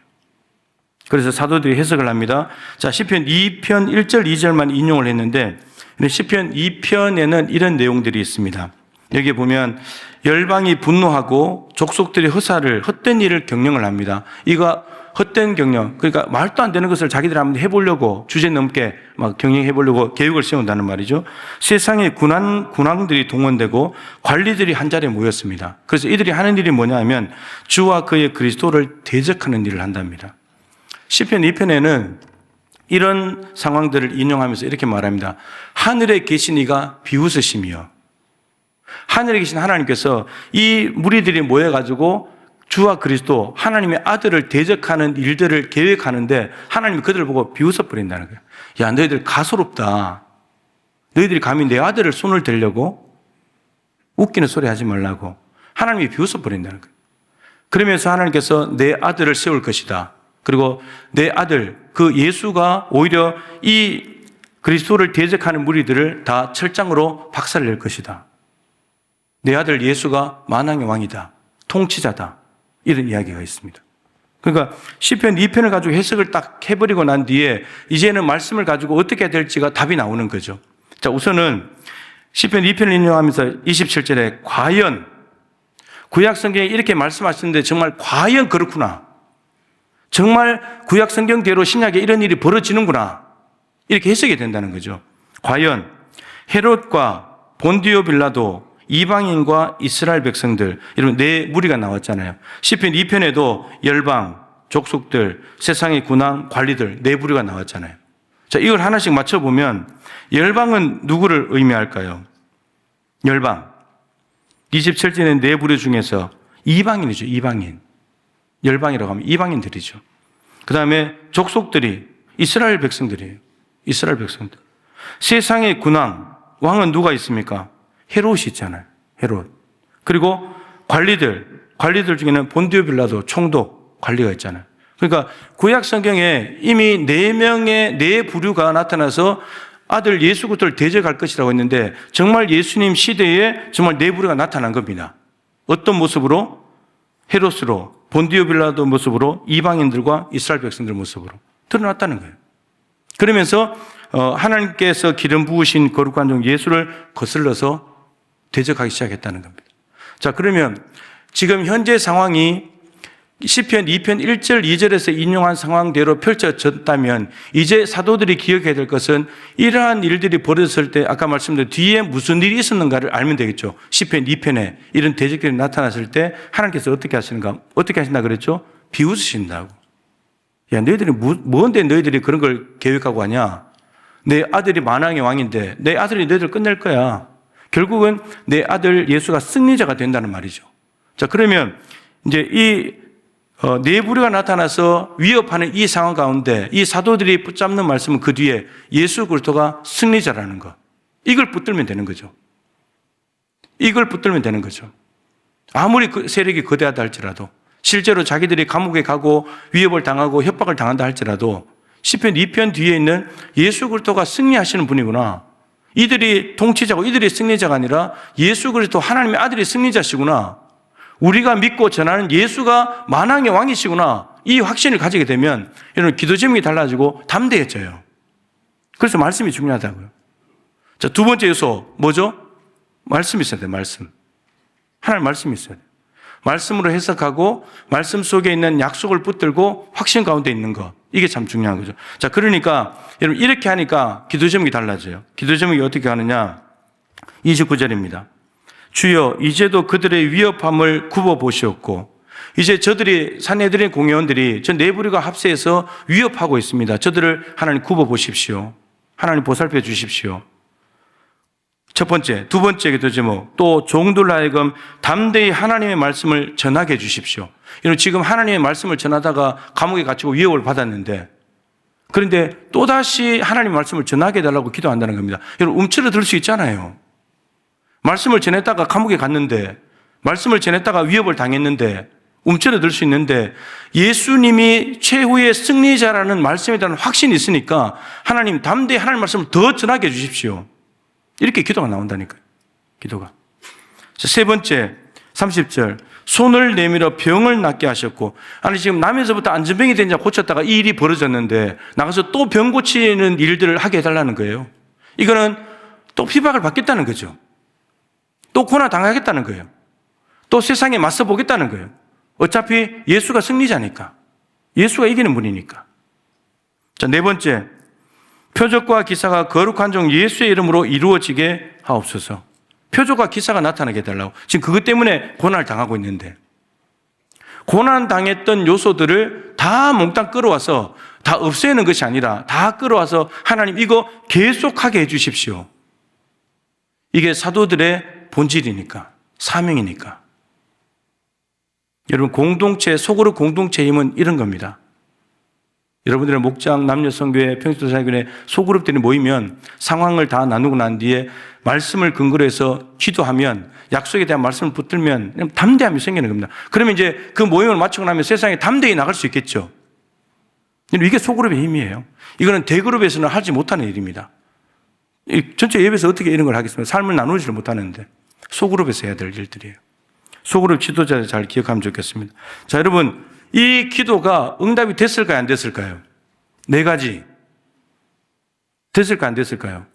그래서 사도들이 해석을 합니다. 자, 시편 2편 1절 2절만 인용을 했는데 시편 2편에는 이런 내용들이 있습니다. 여기 보면 열방이 분노하고 족속들이 헛된 일을 경영을 합니다. 이거 헛된 경영, 그러니까 말도 안 되는 것을 자기들 한번 해보려고 주제 넘게 막 경영해보려고 계획을 세운다는 말이죠. 세상에 군왕들이 동원되고 관리들이 한자리에 모였습니다. 그래서 이들이 하는 일이 뭐냐 하면 주와 그의 그리스도를 대적하는 일을 한답니다. 시편 2편에는 이런 상황들을 인용하면서 이렇게 말합니다. 하늘에 계신 이가 비웃으시며, 하늘에 계신 하나님께서 이 무리들이 모여가지고 주와 그리스도 하나님의 아들을 대적하는 일들을 계획하는데 하나님이 그들을 보고 비웃어버린다는 거예요. 야, 너희들 가소롭다. 너희들이 감히 내 아들을 손을 대려고? 웃기는 소리 하지 말라고 하나님이 비웃어버린다는 거예요. 그러면서 하나님께서 내 아들을 세울 것이다. 그리고 내 아들, 그 예수가 오히려 이 그리스도를 대적하는 무리들을 다 철장으로 박살낼 것이다. 내 아들 예수가 만왕의 왕이다. 통치자다. 이런 이야기가 있습니다. 그러니까 시편 2편을 가지고 해석을 딱 해버리고 난 뒤에 이제는 말씀을 가지고 어떻게 해야 될지가 답이 나오는 거죠. 자, 우선은 시편 2편을 인용하면서 27절에 과연, 구약 성경에 이렇게 말씀하시는데 정말 과연 그렇구나. 정말 구약 성경대로 신약에 이런 일이 벌어지는구나. 이렇게 해석이 된다는 거죠. 과연 헤롯과 본디오 빌라도, 이방인과 이스라엘 백성들, 이런 네 무리가 나왔잖아요. 시편 2편에도 열방, 족속들, 세상의 군왕, 관리들 네 무리가 나왔잖아요. 자, 이걸 하나씩 맞춰보면 열방은 누구를 의미할까요? 열방. 27절에 네 부류 중에서 이방인이죠. 이방인. 열방이라고 하면 이방인들이죠. 그 다음에 족속들이 이스라엘 백성들이에요. 이스라엘 백성들. 세상의 군왕, 왕은 누가 있습니까? 헤롯이 있잖아요. 헤롯. 그리고 관리들 중에는 본디오 빌라도 총독 관리가 있잖아요. 그러니까 구약 성경에 이미 네 부류가 나타나서 아들 예수 그리스도를 대적할 것이라고 했는데 정말 예수님 시대에 정말 네 부류가 나타난 겁니다. 어떤 모습으로? 헤롯으로, 본디오 빌라도 모습으로, 이방인들과 이스라엘 백성들 모습으로 드러났다는 거예요. 그러면서 하나님께서 기름 부으신 거룩한 종 예수를 거슬러서 대적하기 시작했다는 겁니다. 자, 그러면 지금 현재 상황이 시편 2편 1절 2절에서 인용한 상황대로 펼쳐졌다면 이제 사도들이 기억해야 될 것은 이러한 일들이 벌어졌을 때 아까 말씀드린 뒤에 무슨 일이 있었는가를 알면 되겠죠. 시편 2편에 이런 대적들이 나타났을 때 하나님께서 어떻게 하신다 그랬죠? 비웃으신다고. 야, 너희들이 뭔데 너희들이 그런 걸 계획하고 하냐? 내 아들이 만왕의 왕인데 내 아들이 너희들 끝낼 거야. 결국은 내 아들 예수가 승리자가 된다는 말이죠. 자, 그러면 이제 네 부류가 나타나서 위협하는 이 상황 가운데 이 사도들이 붙잡는 말씀은 그 뒤에 예수 그리스도가 승리자라는 것. 이걸 붙들면 되는 거죠. 이걸 붙들면 되는 거죠. 아무리 그 세력이 거대하다 할지라도, 실제로 자기들이 감옥에 가고 위협을 당하고 협박을 당한다 할지라도 시편 2편 뒤에 있는 예수 그리스도가 승리하시는 분이구나. 이들이 통치자고 이들이 승리자가 아니라 예수 그리스도 하나님의 아들이 승리자시구나. 우리가 믿고 전하는 예수가 만왕의 왕이시구나. 이 확신을 가지게 되면 이런 기도 제목이 달라지고 담대해져요. 그래서 말씀이 중요하다고요. 자, 두 번째 요소 뭐죠? 말씀이 있어야 돼요. 말씀. 하나님 말씀이 있어야 돼요. 말씀으로 해석하고 말씀 속에 있는 약속을 붙들고 확신 가운데 있는 것. 이게 참 중요한 거죠. 자, 그러니까 여러분 이렇게 하니까 기도 제목이 달라져요. 기도 제목이 어떻게 하느냐? 29절입니다. 주여 이제도 그들의 위협함을 굽어 보시옵고 이제 저들이 산헤드린 공회원들이 저 네 부류가 합세해서 위협하고 있습니다. 저들을 하나님 굽어 보십시오. 하나님 보살펴 주십시오. 첫 번째, 두 번째 기도 제목, 또 종들로 하여금 담대히 하나님의 말씀을 전하게 해 주십시오. 여러분 지금 하나님의 말씀을 전하다가 감옥에 갇히고 위협을 받았는데 그런데 또다시 하나님의 말씀을 전하게 해달라고 기도한다는 겁니다. 여러분 움츠러들 수 있잖아요. 말씀을 전했다가 감옥에 갔는데 말씀을 전했다가 위협을 당했는데 움츠러들 수 있는데 예수님이 최후의 승리자라는 말씀에 대한 확신이 있으니까 하나님 담대히 하나님의 말씀을 더 전하게 해 주십시오. 이렇게 기도가 나온다니까요. 기도가. 세 번째 30절 손을 내밀어 병을 낫게 하셨고 아니 지금 나면서부터 안전병이 된 자 고쳤다가 이 일이 벌어졌는데 나가서 또 병 고치는 일들을 하게 해달라는 거예요. 이거는 또 피박을 받겠다는 거죠. 또 고난 당하겠다는 거예요. 또 세상에 맞서 보겠다는 거예요. 어차피 예수가 승리자니까. 예수가 이기는 분이니까. 자, 네 번째 표적과 기사가 거룩한 종 예수의 이름으로 이루어지게 하옵소서. 표적과 기사가 나타나게 해달라고. 지금 그것 때문에 고난을 당하고 있는데 고난 당했던 요소들을 다 몽땅 끌어와서 다 없애는 것이 아니라 다 끌어와서 하나님 이거 계속하게 해 주십시오. 이게 사도들의 본질이니까 사명이니까. 여러분 공동체 소그룹 공동체의 힘은 이런 겁니다. 여러분들의 목장, 남녀 선교회, 평신도 사역원의 소그룹들이 모이면 상황을 다 나누고 난 뒤에 말씀을 근거로 해서 기도하면 약속에 대한 말씀을 붙들면 담대함이 생기는 겁니다. 그러면 이제 그 모임을 마치고 나면 세상에 담대히 나갈 수 있겠죠. 이게 소그룹의 힘이에요. 이거는 대그룹에서는 하지 못하는 일입니다. 전체 예배에서 어떻게 이런 걸 하겠습니까? 삶을 나누지를 못하는데 소그룹에서 해야 될 일들이에요. 소그룹 지도자를 잘 기억하면 좋겠습니다. 자, 여러분 이 기도가 응답이 됐을까요? 안 됐을까요? 네 가지. 됐을까요? 안 됐을까요?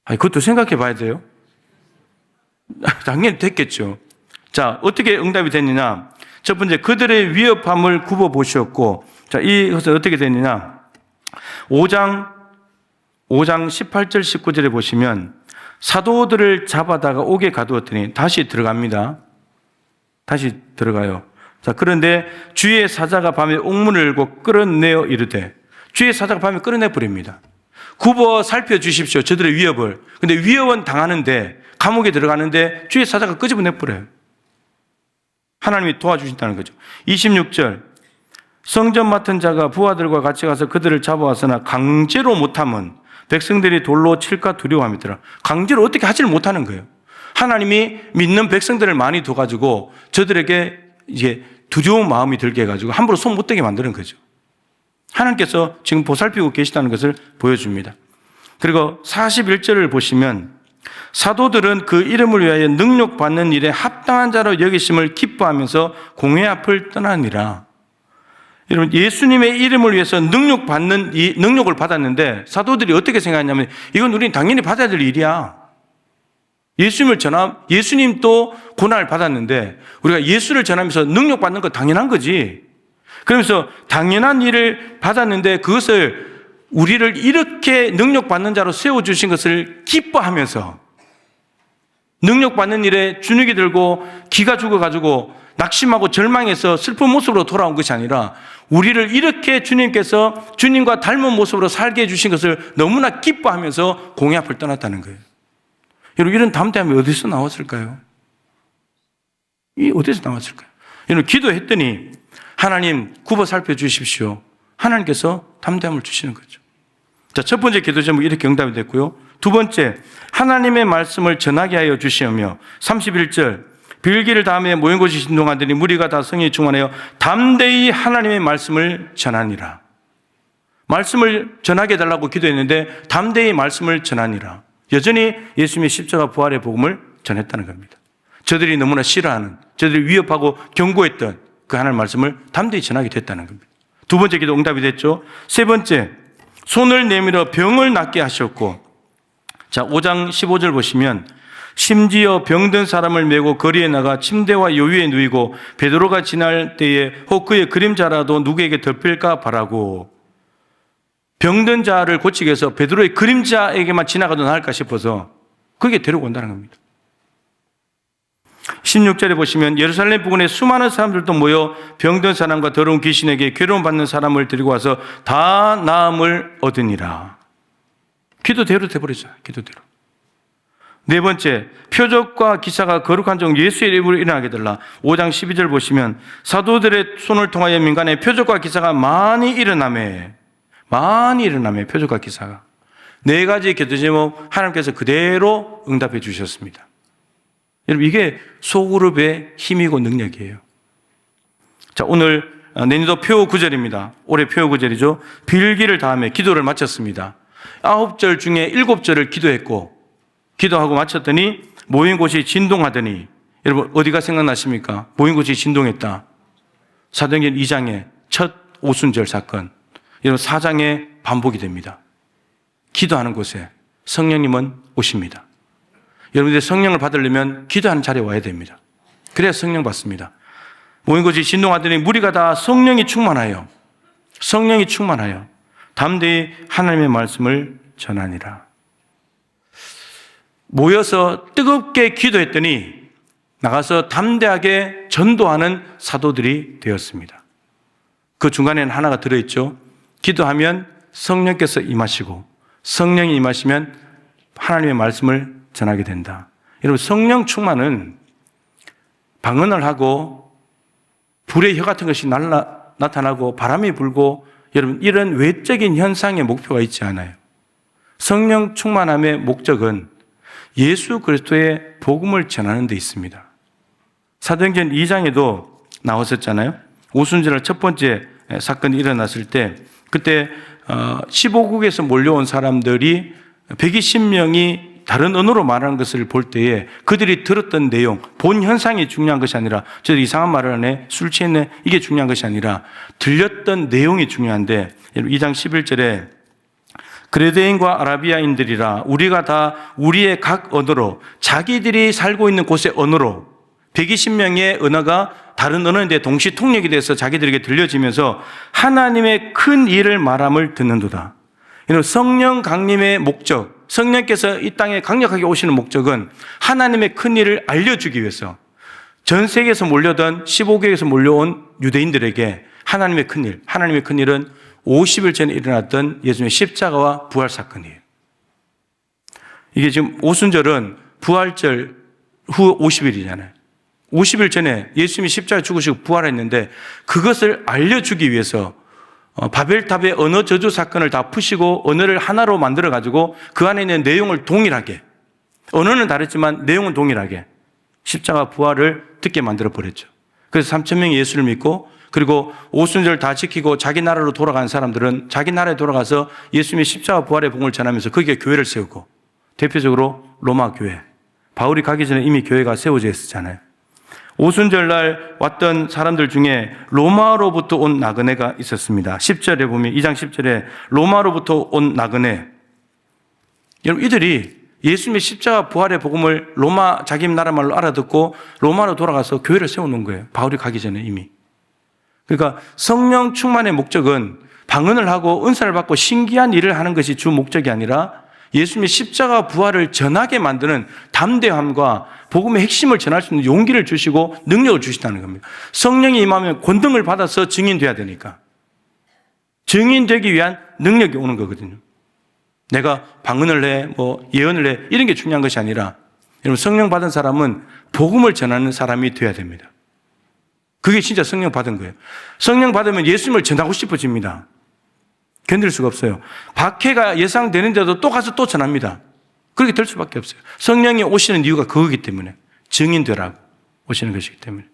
아니, 그것도 생각해 봐야 돼요. 당연히 됐겠죠. 자, 어떻게 응답이 됐느냐? 첫 번째, 그들의 위협함을 굽어 보셨고, 자, 이것은 어떻게 됐느냐? 5장 18절 19절에 보시면 사도들을 잡아다가 옥에 가두었더니 다시 들어갑니다. 다시 들어가요. 자, 그런데 주의 사자가 밤에 옥문을 열고 끌어내어 이르되 주의 사자가 밤에 끌어내 버립니다. 굽어 살펴주십시오. 저들의 위협을. 근데 위협은 당하는데 감옥에 들어가는데 주의 사자가 끄집어내 버려요. 하나님이 도와주신다는 거죠. 26절 성전 맡은 자가 부하들과 같이 가서 그들을 잡아왔으나 강제로 못하면 백성들이 돌로 칠까 두려워함이더라. 강제로 어떻게 하지를 못하는 거예요. 하나님이 믿는 백성들을 많이 둬가지고 저들에게 이제 두려운 마음이 들게 해가지고 함부로 손 못 대게 만드는 거죠. 하나님께서 지금 보살피고 계시다는 것을 보여줍니다. 그리고 41절을 보시면 사도들은 그 이름을 위하여 능력받는 일에 합당한 자로 여기심을 기뻐하면서 공회 앞을 떠나니라. 여러분 예수님의 이름을 위해서 능력을 받았는데 사도들이 어떻게 생각했냐면 이건 우리는 당연히 받아야 될 일이야. 예수님도 고난을 받았는데 우리가 예수를 전하면서 능력받는 거 당연한 거지. 그러면서 당연한 일을 받았는데 그것을 우리를 이렇게 능력받는 자로 세워주신 것을 기뻐하면서 능력받는 일에 주눅이 들고 기가 죽어가지고 낙심하고 절망해서 슬픈 모습으로 돌아온 것이 아니라 우리를 이렇게 주님께서 주님과 닮은 모습으로 살게 해주신 것을 너무나 기뻐하면서 공회 앞을 떠났다는 거예요. 여러분, 이런 담대함이 어디서 나왔을까요? 이 어디서 나왔을까요? 여러분, 기도했더니 하나님 굽어 살펴주십시오. 하나님께서 담대함을 주시는 거죠. 자, 첫 번째 기도 제목이 이렇게 응답이 됐고요. 두 번째, 하나님의 말씀을 전하게 하여 주시오며 31절, 빌기를 다음에 모인 곳이 진동하더니 무리가 다 성령이 충만하여 담대히 하나님의 말씀을 전하니라. 말씀을 전하게 해달라고 기도했는데 담대히 말씀을 전하니라. 여전히 예수님의 십자가 부활의 복음을 전했다는 겁니다. 저들이 너무나 싫어하는, 저들이 위협하고 경고했던 그 하나님의 말씀을 담대히 전하게 됐다는 겁니다. 두 번째 기도 응답이 됐죠. 세 번째, 손을 내밀어 병을 낫게 하셨고, 자, 5장 15절 보시면 심지어 병든 사람을 메고 거리에 나가 침대와 요위에 누이고 베드로가 지날 때에 혹 그의 그림자라도 누구에게 덮일까 바라고, 병든 자를 고치기 위해서 베드로의 그림자에게만 지나가도 나을까 싶어서 거기에 데리고 온다는 겁니다. 16절에 보시면 예루살렘 부근에 수많은 사람들도 모여 병든 사람과 더러운 귀신에게 괴로움 받는 사람을 데리고 와서 다 나음을 얻으니라. 기도대로 돼버리죠. 기도대로. 네 번째, 표적과 기사가 거룩한 종 예수의 이름으로 일어나게 되라. 5장 12절 보시면 사도들의 손을 통하여 민간에 표적과 기사가 많이 일어나매 표적과 기사가. 네 가지 기도 제목 하나님께서 그대로 응답해 주셨습니다. 여러분, 이게 소그룹의 힘이고 능력이에요. 자, 오늘 내년도 표 9절입니다. 올해 표 9절이죠. 빌기를 다음에 기도를 마쳤습니다. 9절 중에 7절을 기도했고, 기도하고 마쳤더니 모인 곳이 진동하더니, 여러분 어디가 생각나십니까? 모인 곳이 진동했다. 사도행전 2장의 첫 오순절 사건, 여러분 4장의 반복이 됩니다. 기도하는 곳에 성령님은 오십니다. 여러분들 성령을 받으려면 기도하는 자리에 와야 됩니다. 그래야 성령 받습니다. 모인 곳이 진동하더니 무리가 다 성령이 충만하여 담대히 하나님의 말씀을 전하니라. 모여서 뜨겁게 기도했더니 나가서 담대하게 전도하는 사도들이 되었습니다. 그 중간에는 하나가 들어있죠. 기도하면 성령께서 임하시고 성령이 임하시면 하나님의 말씀을 전하게 된다. 여러분, 성령 충만은 방언을 하고 불의 혀 같은 것이 나타나고 바람이 불고, 여러분 이런 외적인 현상의 목표가 있지 않아요. 성령 충만함의 목적은 예수 그리스도의 복음을 전하는 데 있습니다. 사도행전 2장에도 나왔었잖아요. 오순절날 첫 번째 사건이 일어났을 때, 그때 15국에서 몰려온 사람들이 120명이 다른 언어로 말하는 것을 볼 때에 그들이 들었던 내용, 본 현상이 중요한 것이 아니라, 저들 이상한 말을 하네, 술 취했네, 이게 중요한 것이 아니라 들렸던 내용이 중요한데, 2장 11절에 그레데인과 아라비아인들이라 우리가 다 우리의 각 언어로, 자기들이 살고 있는 곳의 언어로, 120명의 언어가 다른 언어인데 동시 통역이 돼서 자기들에게 들려지면서 하나님의 큰 일을 말함을 듣는도다. 성령 강림의 목적, 성령께서 이 땅에 강력하게 오시는 목적은 하나님의 큰 일을 알려주기 위해서, 전 세계에서 몰려던 15개에서 몰려온 유대인들에게 하나님의 큰 일은 50일 전에 일어났던 예수님의 십자가와 부활 사건이에요. 이게 지금 오순절은 부활절 후 50일이잖아요. 50일 전에 예수님이 십자가에 죽으시고 부활했는데 그것을 알려주기 위해서 바벨탑의 언어 저주 사건을 다 푸시고 언어를 하나로 만들어가지고 그 안에 있는 내용을 동일하게, 언어는 다르지만 내용은 동일하게 십자가 부활을 듣게 만들어버렸죠. 그래서 3,000명이 예수를 믿고, 그리고 오순절 다 지키고 자기 나라로 돌아간 사람들은 자기 나라에 돌아가서 예수님의 십자가 부활의 복음을 전하면서 거기에 교회를 세우고, 대표적으로 로마 교회, 바울이 가기 전에 이미 교회가 세워져 있었잖아요. 오순절날 왔던 사람들 중에 로마로부터 온 나그네가 있었습니다. 10절에 보면, 2장 10절에 로마로부터 온 나그네, 여러분 이들이 예수님의 십자가 부활의 복음을 로마 자기 나라 말로 알아듣고 로마로 돌아가서 교회를 세워놓은 거예요. 바울이 가기 전에 이미. 그러니까 성령 충만의 목적은 방언을 하고 은사를 받고 신기한 일을 하는 것이 주 목적이 아니라 예수님의 십자가 부활을 전하게 만드는 담대함과 복음의 핵심을 전할 수 있는 용기를 주시고 능력을 주시다는 겁니다. 성령이 임하면 권능을 받아서 증인돼야 되니까, 증인되기 위한 능력이 오는 거거든요. 내가 방언을 해, 예언을 해, 이런 게 중요한 것이 아니라 여러분, 성령 받은 사람은 복음을 전하는 사람이 되어야 됩니다. 그게 진짜 성령 받은 거예요. 성령 받으면 예수님을 전하고 싶어집니다. 견딜 수가 없어요. 박해가 예상되는데도 또 가서 또 전합니다. 그렇게 될 수밖에 없어요. 성령이 오시는 이유가 그거기 때문에, 증인되라고 오시는 것이기 때문에.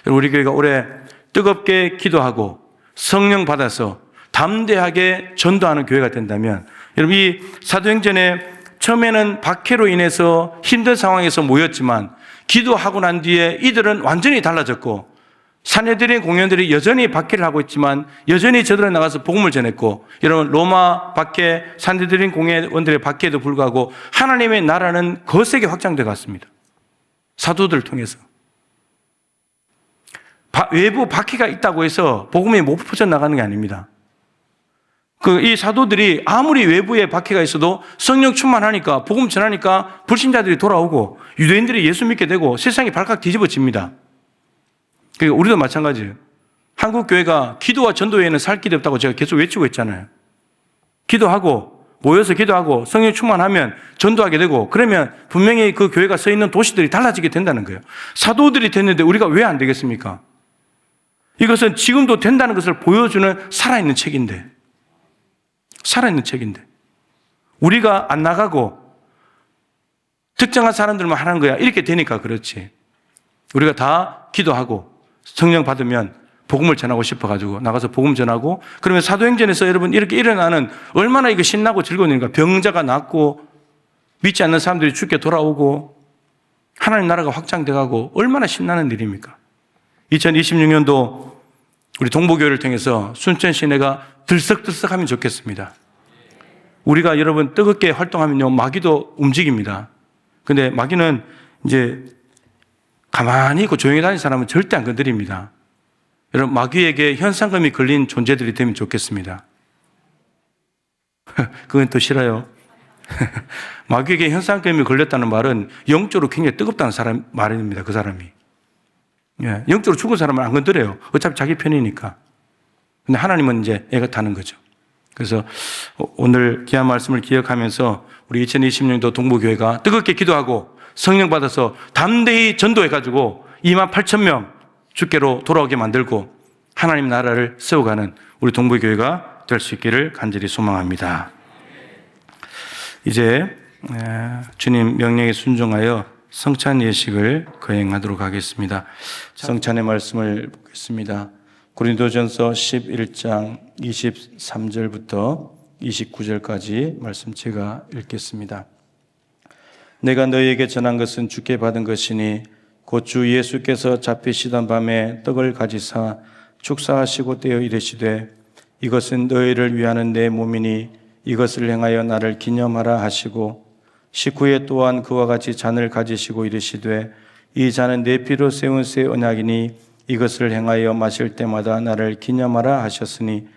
우리 교회가 올해 뜨겁게 기도하고 성령 받아서 담대하게 전도하는 교회가 된다면, 여러분, 이 사도행전에 처음에는 박해로 인해서 힘든 상황에서 모였지만 기도하고 난 뒤에 이들은 완전히 달라졌고, 산헤드린 공연들이 여전히 박해를 하고 있지만 여전히 저들은 나가서 복음을 전했고, 여러분, 로마 박해, 산헤드린 공연원들의 박해에도 불구하고 하나님의 나라는 거세게 확장돼 갔습니다. 사도들을 통해서. 외부 박해가 있다고 해서 복음이 못 퍼져나가는 게 아닙니다. 이 사도들이 아무리 외부에 박해가 있어도 성령 충만하니까, 복음 전하니까 불신자들이 돌아오고 유대인들이 예수 믿게 되고 세상이 발칵 뒤집어집니다. 그리고 우리도 마찬가지예요. 한국 교회가 기도와 전도 외에는 살 길이 없다고 제가 계속 외치고 있잖아요. 기도하고 모여서 기도하고 성령 충만하면 전도하게 되고, 그러면 분명히 그 교회가 서 있는 도시들이 달라지게 된다는 거예요. 사도들이 됐는데 우리가 왜 안 되겠습니까? 이것은 지금도 된다는 것을 보여주는 살아있는 책인데, 우리가 안 나가고 특정한 사람들만 하는 거야 이렇게 되니까 그렇지. 우리가 다 기도하고 성령 받으면 복음을 전하고 싶어가지고 나가서 복음 전하고, 그러면 사도행전에서 여러분 이렇게 일어나는, 얼마나 이거 신나고 즐거운 일인가. 병자가 낫고 믿지 않는 사람들이 죽게 돌아오고 하나님 나라가 확장돼가고 얼마나 신나는 일입니까? 2026년도 우리 동부교회를 통해서 순천 시내가 들썩들썩하면 좋겠습니다. 우리가 여러분 뜨겁게 활동하면요, 마귀도 움직입니다. 근데 마귀는 이제 가만히 있고 조용히 다니는 사람은 절대 안 건드립니다. 여러분, 마귀에게 현상금이 걸린 존재들이 되면 좋겠습니다. 그건 또 싫어요. 마귀에게 현상금이 걸렸다는 말은 영적으로 굉장히 뜨겁다는 사람 말입니다. 그 사람이. 예, 영적으로 죽은 사람은 안 건드려요. 어차피 자기 편이니까. 근데 하나님은 이제 애가 타는 거죠. 그래서 오늘 귀한 말씀을 기억하면서 우리 2020년도 동부교회가 뜨겁게 기도하고 성령 받아서 담대히 전도해가지고 28,000명 주께로 돌아오게 만들고 하나님 나라를 세워가는 우리 동부교회가 될 수 있기를 간절히 소망합니다. 이제 주님 명령에 순종하여 성찬 예식을 거행하도록 하겠습니다. 성찬의 말씀을 보겠습니다. 고린도전서 11장 23절부터 29절까지 말씀 제가 읽겠습니다. 내가 너희에게 전한 것은 주께 받은 것이니 곧 주 예수께서 잡히시던 밤에 떡을 가지사 축사하시고 떼어 이르시되 이것은 너희를 위하는 내 몸이니 이것을 행하여 나를 기념하라 하시고, 식후에 또한 그와 같이 잔을 가지시고 이르시되 이 잔은 내 피로 세운 새 언약이니 이것을 행하여 마실 때마다 나를 기념하라 하셨으니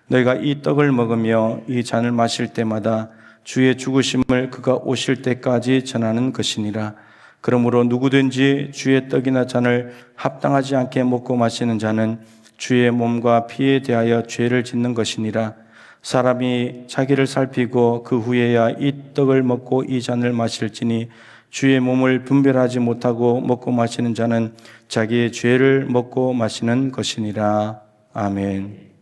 너희가 이 떡을 먹으며 이 잔을 마실 때마다 주의 죽으심을 그가 오실 때까지 전하는 것이니라. 그러므로 누구든지 주의 떡이나 잔을 합당하지 않게 먹고 마시는 자는 주의 몸과 피에 대하여 죄를 짓는 것이니라. 사람이 자기를 살피고 그 후에야 이 떡을 먹고 이 잔을 마실지니 주의 몸을 분별하지 못하고 먹고 마시는 자는 자기의 죄를 먹고 마시는 것이니라. 아멘.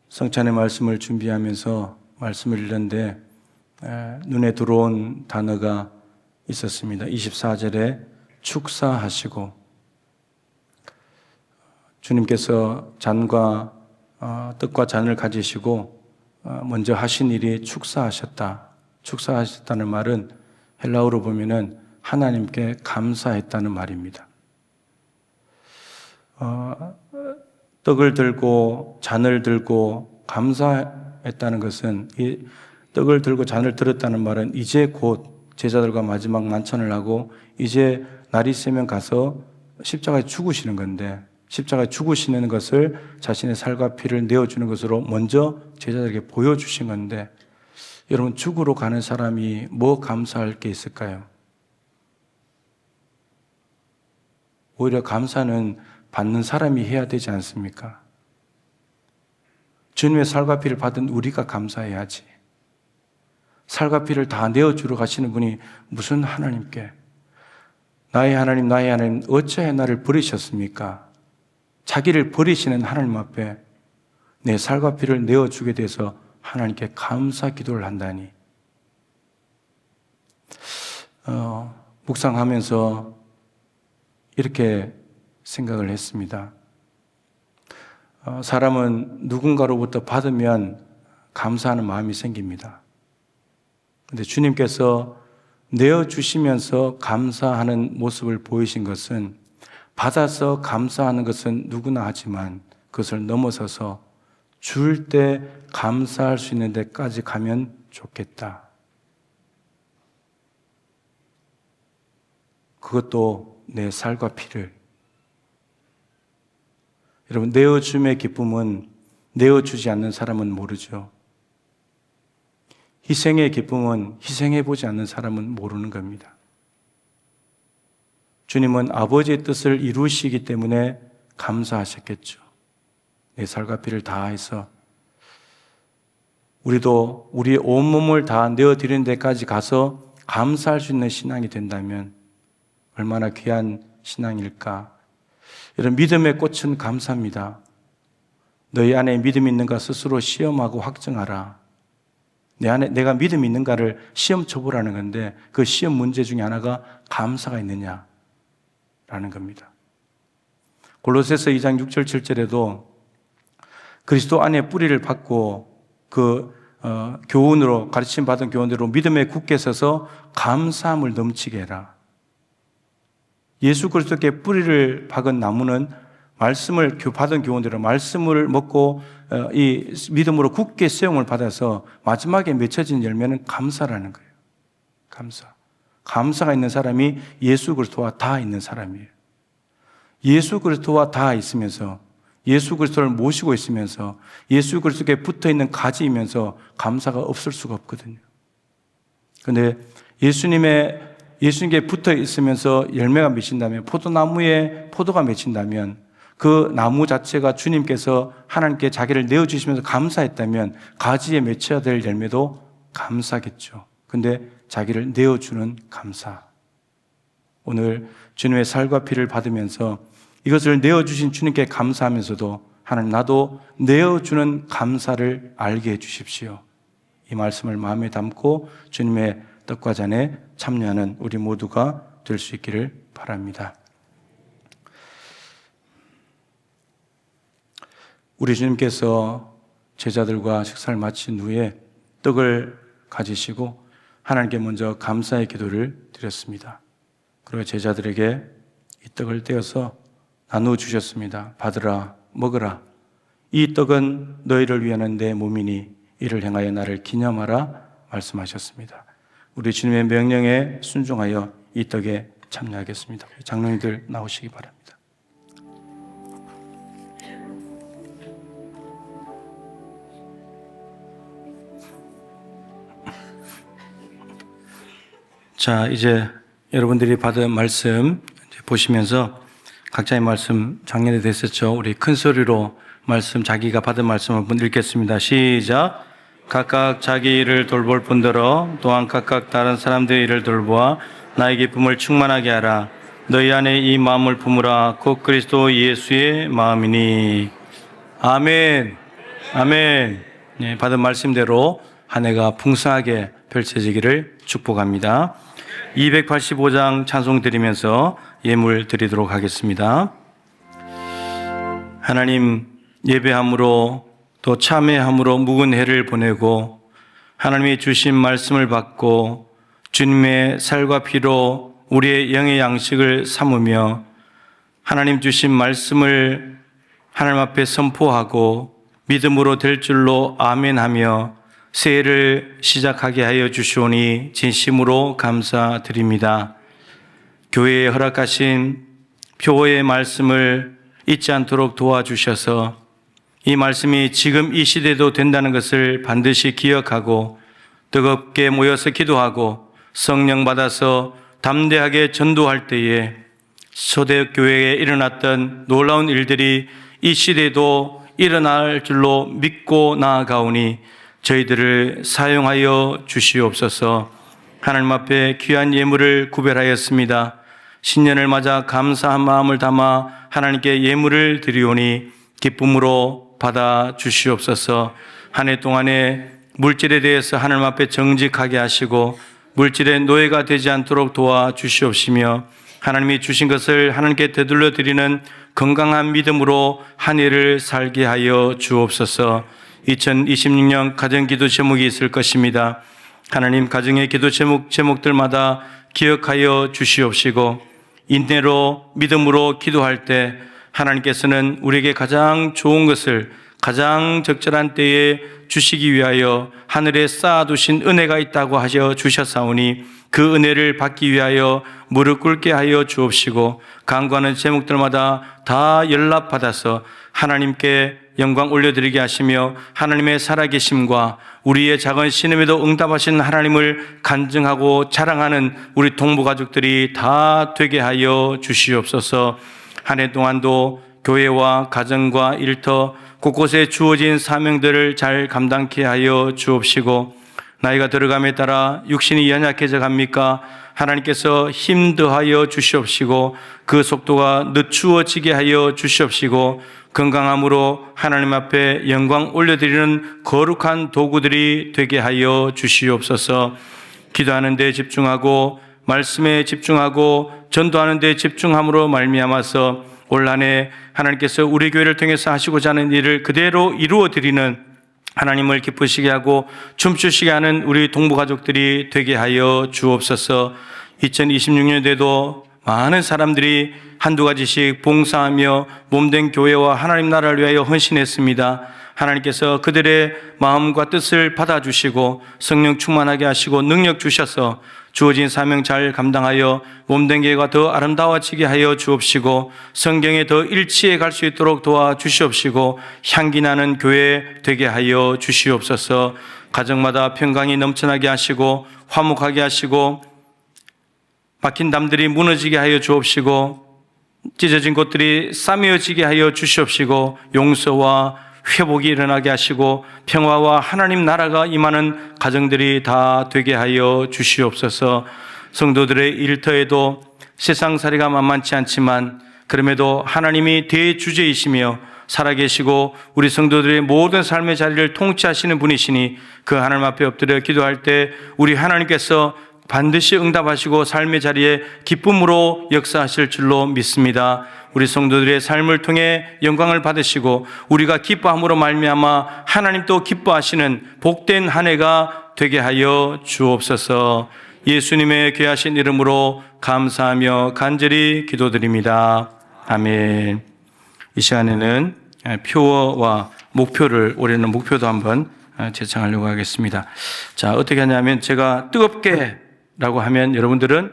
성찬의 말씀을 준비하면서 말씀을 읽는데 눈에 들어온 단어가 있었습니다. 24절에 축사하시고, 주님께서 잔과 떡과 잔을 가지시고 먼저 하신 일이 축사하셨다. 축사하셨다는 말은 헬라어로 보면은 하나님께 감사했다는 말입니다. 떡을 들고 잔을 들고 감사했다는 것은, 이 떡을 들고 잔을 들었다는 말은 이제 곧 제자들과 마지막 만찬을 하고 이제 날이 새면 가서 십자가에 죽으시는 건데, 십자가에 죽으시는 것을 자신의 살과 피를 내어주는 것으로 먼저 제자들에게 보여주신 건데, 여러분, 죽으러 가는 사람이 뭐 감사할 게 있을까요? 오히려 감사는 받는 사람이 해야 되지 않습니까? 주님의 살과 피를 받은 우리가 감사해야지. 살과 피를 다 내어주러 가시는 분이 무슨 하나님께 나의 하나님 어찌하여 나를 버리셨습니까? 자기를 버리시는 하나님 앞에 내 살과 피를 내어주게 돼서 하나님께 감사 기도를 한다니. 묵상하면서 이렇게 생각을 했습니다. 사람은 누군가로부터 받으면 감사하는 마음이 생깁니다. 근데 주님께서 내어주시면서 감사하는 모습을 보이신 것은 받아서 감사하는 것은 누구나 하지만 그것을 넘어서서 줄 때 감사할 수 있는 데까지 가면 좋겠다. 그것도 내 살과 피를. 여러분, 내어줌의 기쁨은 내어주지 않는 사람은 모르죠. 희생의 기쁨은 희생해보지 않는 사람은 모르는 겁니다. 주님은 아버지의 뜻을 이루시기 때문에 감사하셨겠죠. 내 살과 피를 다해서 우리도 우리의 온몸을 다 내어드리는 데까지 가서 감사할 수 있는 신앙이 된다면 얼마나 귀한 신앙일까. 이런 믿음의 꽃은 감사입니다. 너희 안에 믿음이 있는가 스스로 시험하고 확증하라. 내 안에 내가 믿음이 있는가를 시험 쳐보라는 건데 그 시험 문제 중에 하나가 감사가 있느냐라는 겁니다. 골로새서 2장 6절 7절에도 그리스도 안에 뿌리를 받고 그 교훈으로 가르침 받은 교훈대로 믿음에 굳게 서서 감사함을 넘치게 해라. 예수 그리스도께 뿌리를 박은 나무는 말씀을 받은 교훈대로 말씀을 먹고 이 믿음으로 굳게 수용을 받아서 마지막에 맺혀진 열매는 감사라는 거예요. 감사. 감사가 있는 사람이 예수 그리스도와 다 있는 사람이에요. 예수 그리스도와 다 있으면서 예수 그리스도를 모시고 있으면서 예수 그리스도께 붙어있는 가지이면서 감사가 없을 수가 없거든요. 그런데 예수님께 붙어 있으면서 열매가 맺힌다면, 포도나무에 포도가 맺힌다면 그 나무 자체가 주님께서 하나님께 자기를 내어주시면서 감사했다면 가지에 맺혀야 될 열매도 감사겠죠. 근데 자기를 내어주는 감사. 오늘 주님의 살과 피를 받으면서 이것을 내어주신 주님께 감사하면서도 하나님, 나도 내어주는 감사를 알게 해주십시오. 이 말씀을 마음에 담고 주님의 떡과 잔에 참여하는 우리 모두가 될 수 있기를 바랍니다. 우리 주님께서 제자들과 식사를 마친 후에 떡을 가지시고 하나님께 먼저 감사의 기도를 드렸습니다. 그리고 제자들에게 이 떡을 떼어서 나누어 주셨습니다. 받으라, 먹으라. 이 떡은 너희를 위하는 내 몸이니 이를 행하여 나를 기념하라 말씀하셨습니다. 우리 주님의 명령에 순종하여 이 떡에 참여하겠습니다. 장로님들 나오시기 바랍니다. 자, 이제 여러분들이 받은 말씀 보시면서 각자의 말씀 작년에 됐었죠. 우리 큰 소리로 말씀, 자기가 받은 말씀 한번 읽겠습니다. 시작. 각각 자기 일을 돌볼 뿐더러 또한 각각 다른 사람들의 일을 돌보아 나의 기쁨을 충만하게 하라. 너희 안에 이 마음을 품으라. 곧 그리스도 예수의 마음이니. 아멘. 아멘. 네, 받은 말씀대로 한 해가 풍성하게 펼쳐지기를 축복합니다. 285장 찬송 드리면서 예물 드리도록 하겠습니다. 하나님, 예배함으로 또 참회함으로 묵은 해를 보내고 하나님이 주신 말씀을 받고 주님의 살과 피로 우리의 영의 양식을 삼으며 하나님 주신 말씀을 하나님 앞에 선포하고 믿음으로 될 줄로 아멘하며 새해를 시작하게 하여 주시오니 진심으로 감사드립니다. 교회에 허락하신 표어의 말씀을 잊지 않도록 도와주셔서 이 말씀이 지금 이 시대도 된다는 것을 반드시 기억하고 뜨겁게 모여서 기도하고 성령 받아서 담대하게 전도할 때에 초대교회에 일어났던 놀라운 일들이 이 시대에도 일어날 줄로 믿고 나아가오니 저희들을 사용하여 주시옵소서. 하나님 앞에 귀한 예물을 구별하였습니다. 신년을 맞아 감사한 마음을 담아 하나님께 예물을 드리오니 기쁨으로 받아 주시옵소서. 한 해 동안에 물질에 대해서 하나님 앞에 정직하게 하시고 물질의 노예가 되지 않도록 도와 주시옵시며 하나님이 주신 것을 하나님께 되돌려 드리는 건강한 믿음으로 한 해를 살게 하여 주옵소서. 2026년 가정기도 제목이 있을 것입니다. 하나님, 가정의 기도 제목들마다 기억하여 주시옵시고 인내로 믿음으로 기도할 때 하나님께서는 우리에게 가장 좋은 것을 가장 적절한 때에 주시기 위하여 하늘에 쌓아두신 은혜가 있다고 하셔 주셨사오니 그 은혜를 받기 위하여 무릎 꿇게 하여 주옵시고 간구하는 제목들마다 다 연락받아서 하나님께 영광 올려드리게 하시며 하나님의 살아계심과 우리의 작은 신음에도 응답하신 하나님을 간증하고 자랑하는 우리 동부가족들이 다 되게 하여 주시옵소서. 한 해 동안도 교회와 가정과 일터 곳곳에 주어진 사명들을 잘 감당케 하여 주옵시고 나이가 들어감에 따라 육신이 연약해져 갑니까? 하나님께서 힘 더하여 주시옵시고 그 속도가 늦추어지게 하여 주시옵시고 건강함으로 하나님 앞에 영광 올려드리는 거룩한 도구들이 되게 하여 주시옵소서. 기도하는 데 집중하고 말씀에 집중하고 전도하는 데 집중함으로 말미암아서 올 한 해 하나님께서 우리 교회를 통해서 하시고자 하는 일을 그대로 이루어 드리는 하나님을 기쁘시게 하고 춤추시게 하는 우리 동부가족들이 되게 하여 주옵소서. 2026년에도 많은 사람들이 한두 가지씩 봉사하며 몸된 교회와 하나님 나라를 위하여 헌신했습니다. 하나님께서 그들의 마음과 뜻을 받아주시고 성령 충만하게 하시고 능력 주셔서 주어진 사명 잘 감당하여 몸된 교회가 더 아름다워지게 하여 주옵시고 성경에 더 일치해 갈 수 있도록 도와주시옵시고 향기 나는 교회 되게 하여 주시옵소서. 가정마다 평강이 넘쳐나게 하시고 화목하게 하시고 막힌 담들이 무너지게 하여 주옵시고 찢어진 곳들이 싸매어지게 하여 주시옵시고 용서와 회복이 일어나게 하시고 평화와 하나님 나라가 임하는 가정들이 다 되게 하여 주시옵소서. 성도들의 일터에도 세상살이가 만만치 않지만 그럼에도 하나님이 대주제이시며 살아계시고 우리 성도들의 모든 삶의 자리를 통치하시는 분이시니 그 하나님 앞에 엎드려 기도할 때 우리 하나님께서 반드시 응답하시고 삶의 자리에 기쁨으로 역사하실 줄로 믿습니다. 우리 성도들의 삶을 통해 영광을 받으시고 우리가 기뻐함으로 말미암아 하나님도 기뻐하시는 복된 한 해가 되게 하여 주옵소서. 예수님의 귀하신 이름으로 감사하며 간절히 기도드립니다. 아멘. 이 시간에는 표어와 목표를 올해는 목표도 한번 제창하려고 하겠습니다. 자, 어떻게 하냐면 제가 뜨겁게 라고 하면 여러분들은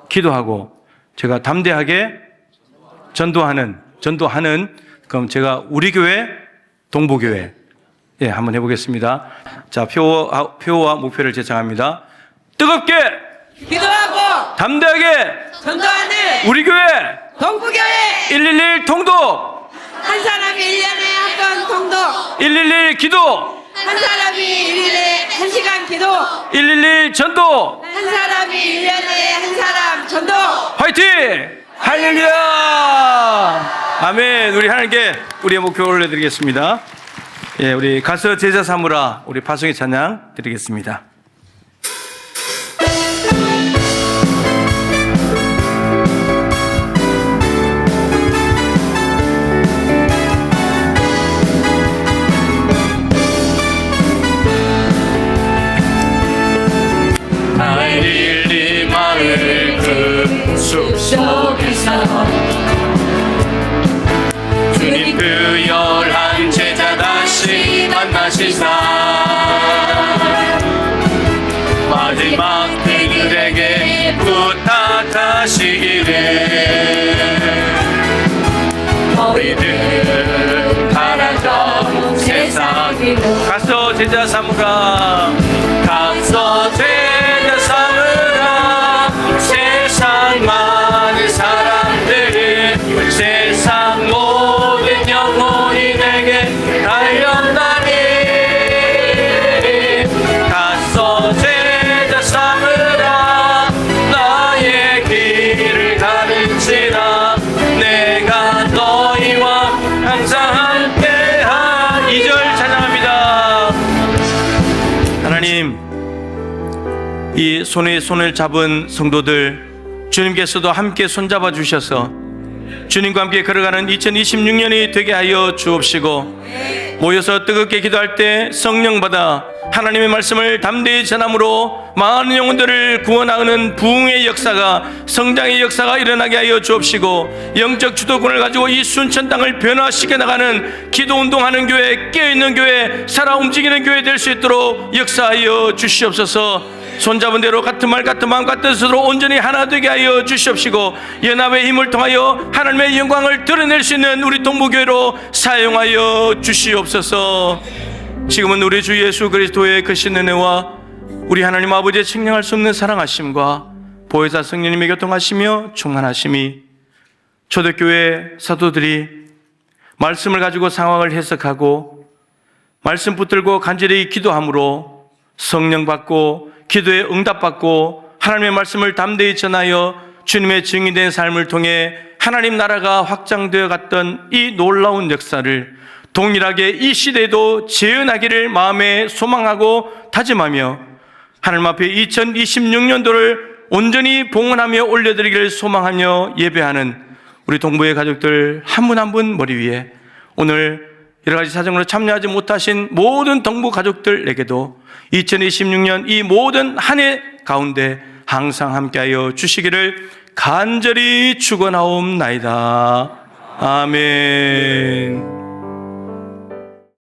기도하고 제가 담대하게 전도하는 그럼 제가 우리 교회 동부교회 한번 해보겠습니다. 자, 표와 목표를 제창합니다. 뜨겁게 기도하고 담대하게 전도하는 우리 교회 동부교회 111 통도 한 사람이 1년에 한 번 통도 111 기도 한 사람이 1일에 1시간 기도 111 전도 한 사람이 1년에 한 사람 전도 화이팅! 할렐루야! 아멘. 우리 하나님께 우리의 목표 올려드리겠습니다. 예, 우리 가서 제자 삼으라 우리 파송의 찬양 드리겠습니다. 주님 그 열한 제자 다시 만나시사 마지막 그들에게 부탁하시기를 너희들 가라져 세상으로 가서 제자 삼으라 가서 제자 삼으라 세상 많은 사람들을 세상 모든 영혼이 내게 달려나니 우리 손에 손을 잡은 성도들, 주님께서도 함께 손잡아 주셔서 주님과 함께 걸어가는 2026년이 되게 하여 주옵시고, 모여서 뜨겁게 기도할 때 성령 받아 하나님의 말씀을 담대히 전함으로 많은 영혼들을 구원하는 부흥의 역사가, 성장의 역사가 일어나게 하여 주옵시고, 영적 주도권을 가지고 이 순천 땅을 변화시켜 나가는 기도 운동하는 교회, 깨어있는 교회, 살아 움직이는 교회 될 수 있도록 역사하여 주시옵소서. 손잡은 대로 같은 말 같은 마음 같은 뜻으로 온전히 하나 되게 하여 주시옵시고, 연합의 힘을 통하여 하나님의 영광을 드러낼 수 있는 우리 동부교회로 사용하여 주시옵소서. 지금은 우리 주 예수 그리스도의 크신 은혜와 우리 하나님 아버지의 측량할 수 없는 사랑하심과 보혜사 성령님의 교통하시며 충만하심이 초대교회 사도들이 말씀을 가지고 상황을 해석하고 말씀 붙들고 간절히 기도함으로 성령 받고 기도에 응답받고 하나님의 말씀을 담대히 전하여 주님의 증인된 삶을 통해 하나님 나라가 확장되어 갔던 이 놀라운 역사를 동일하게 이 시대에도 재현하기를 마음에 소망하고 다짐하며 하나님 앞에 2026년도를 온전히 봉헌하며 올려드리기를 소망하며 예배하는 우리 동부의 가족들 한 분 한 분 머리 위에 오늘 여러 가지 사정으로 참여하지 못하신 모든 동부 가족들에게도 2026년 이 모든 한 해 가운데 항상 함께하여 주시기를 간절히 축원하옵나이다. 아멘.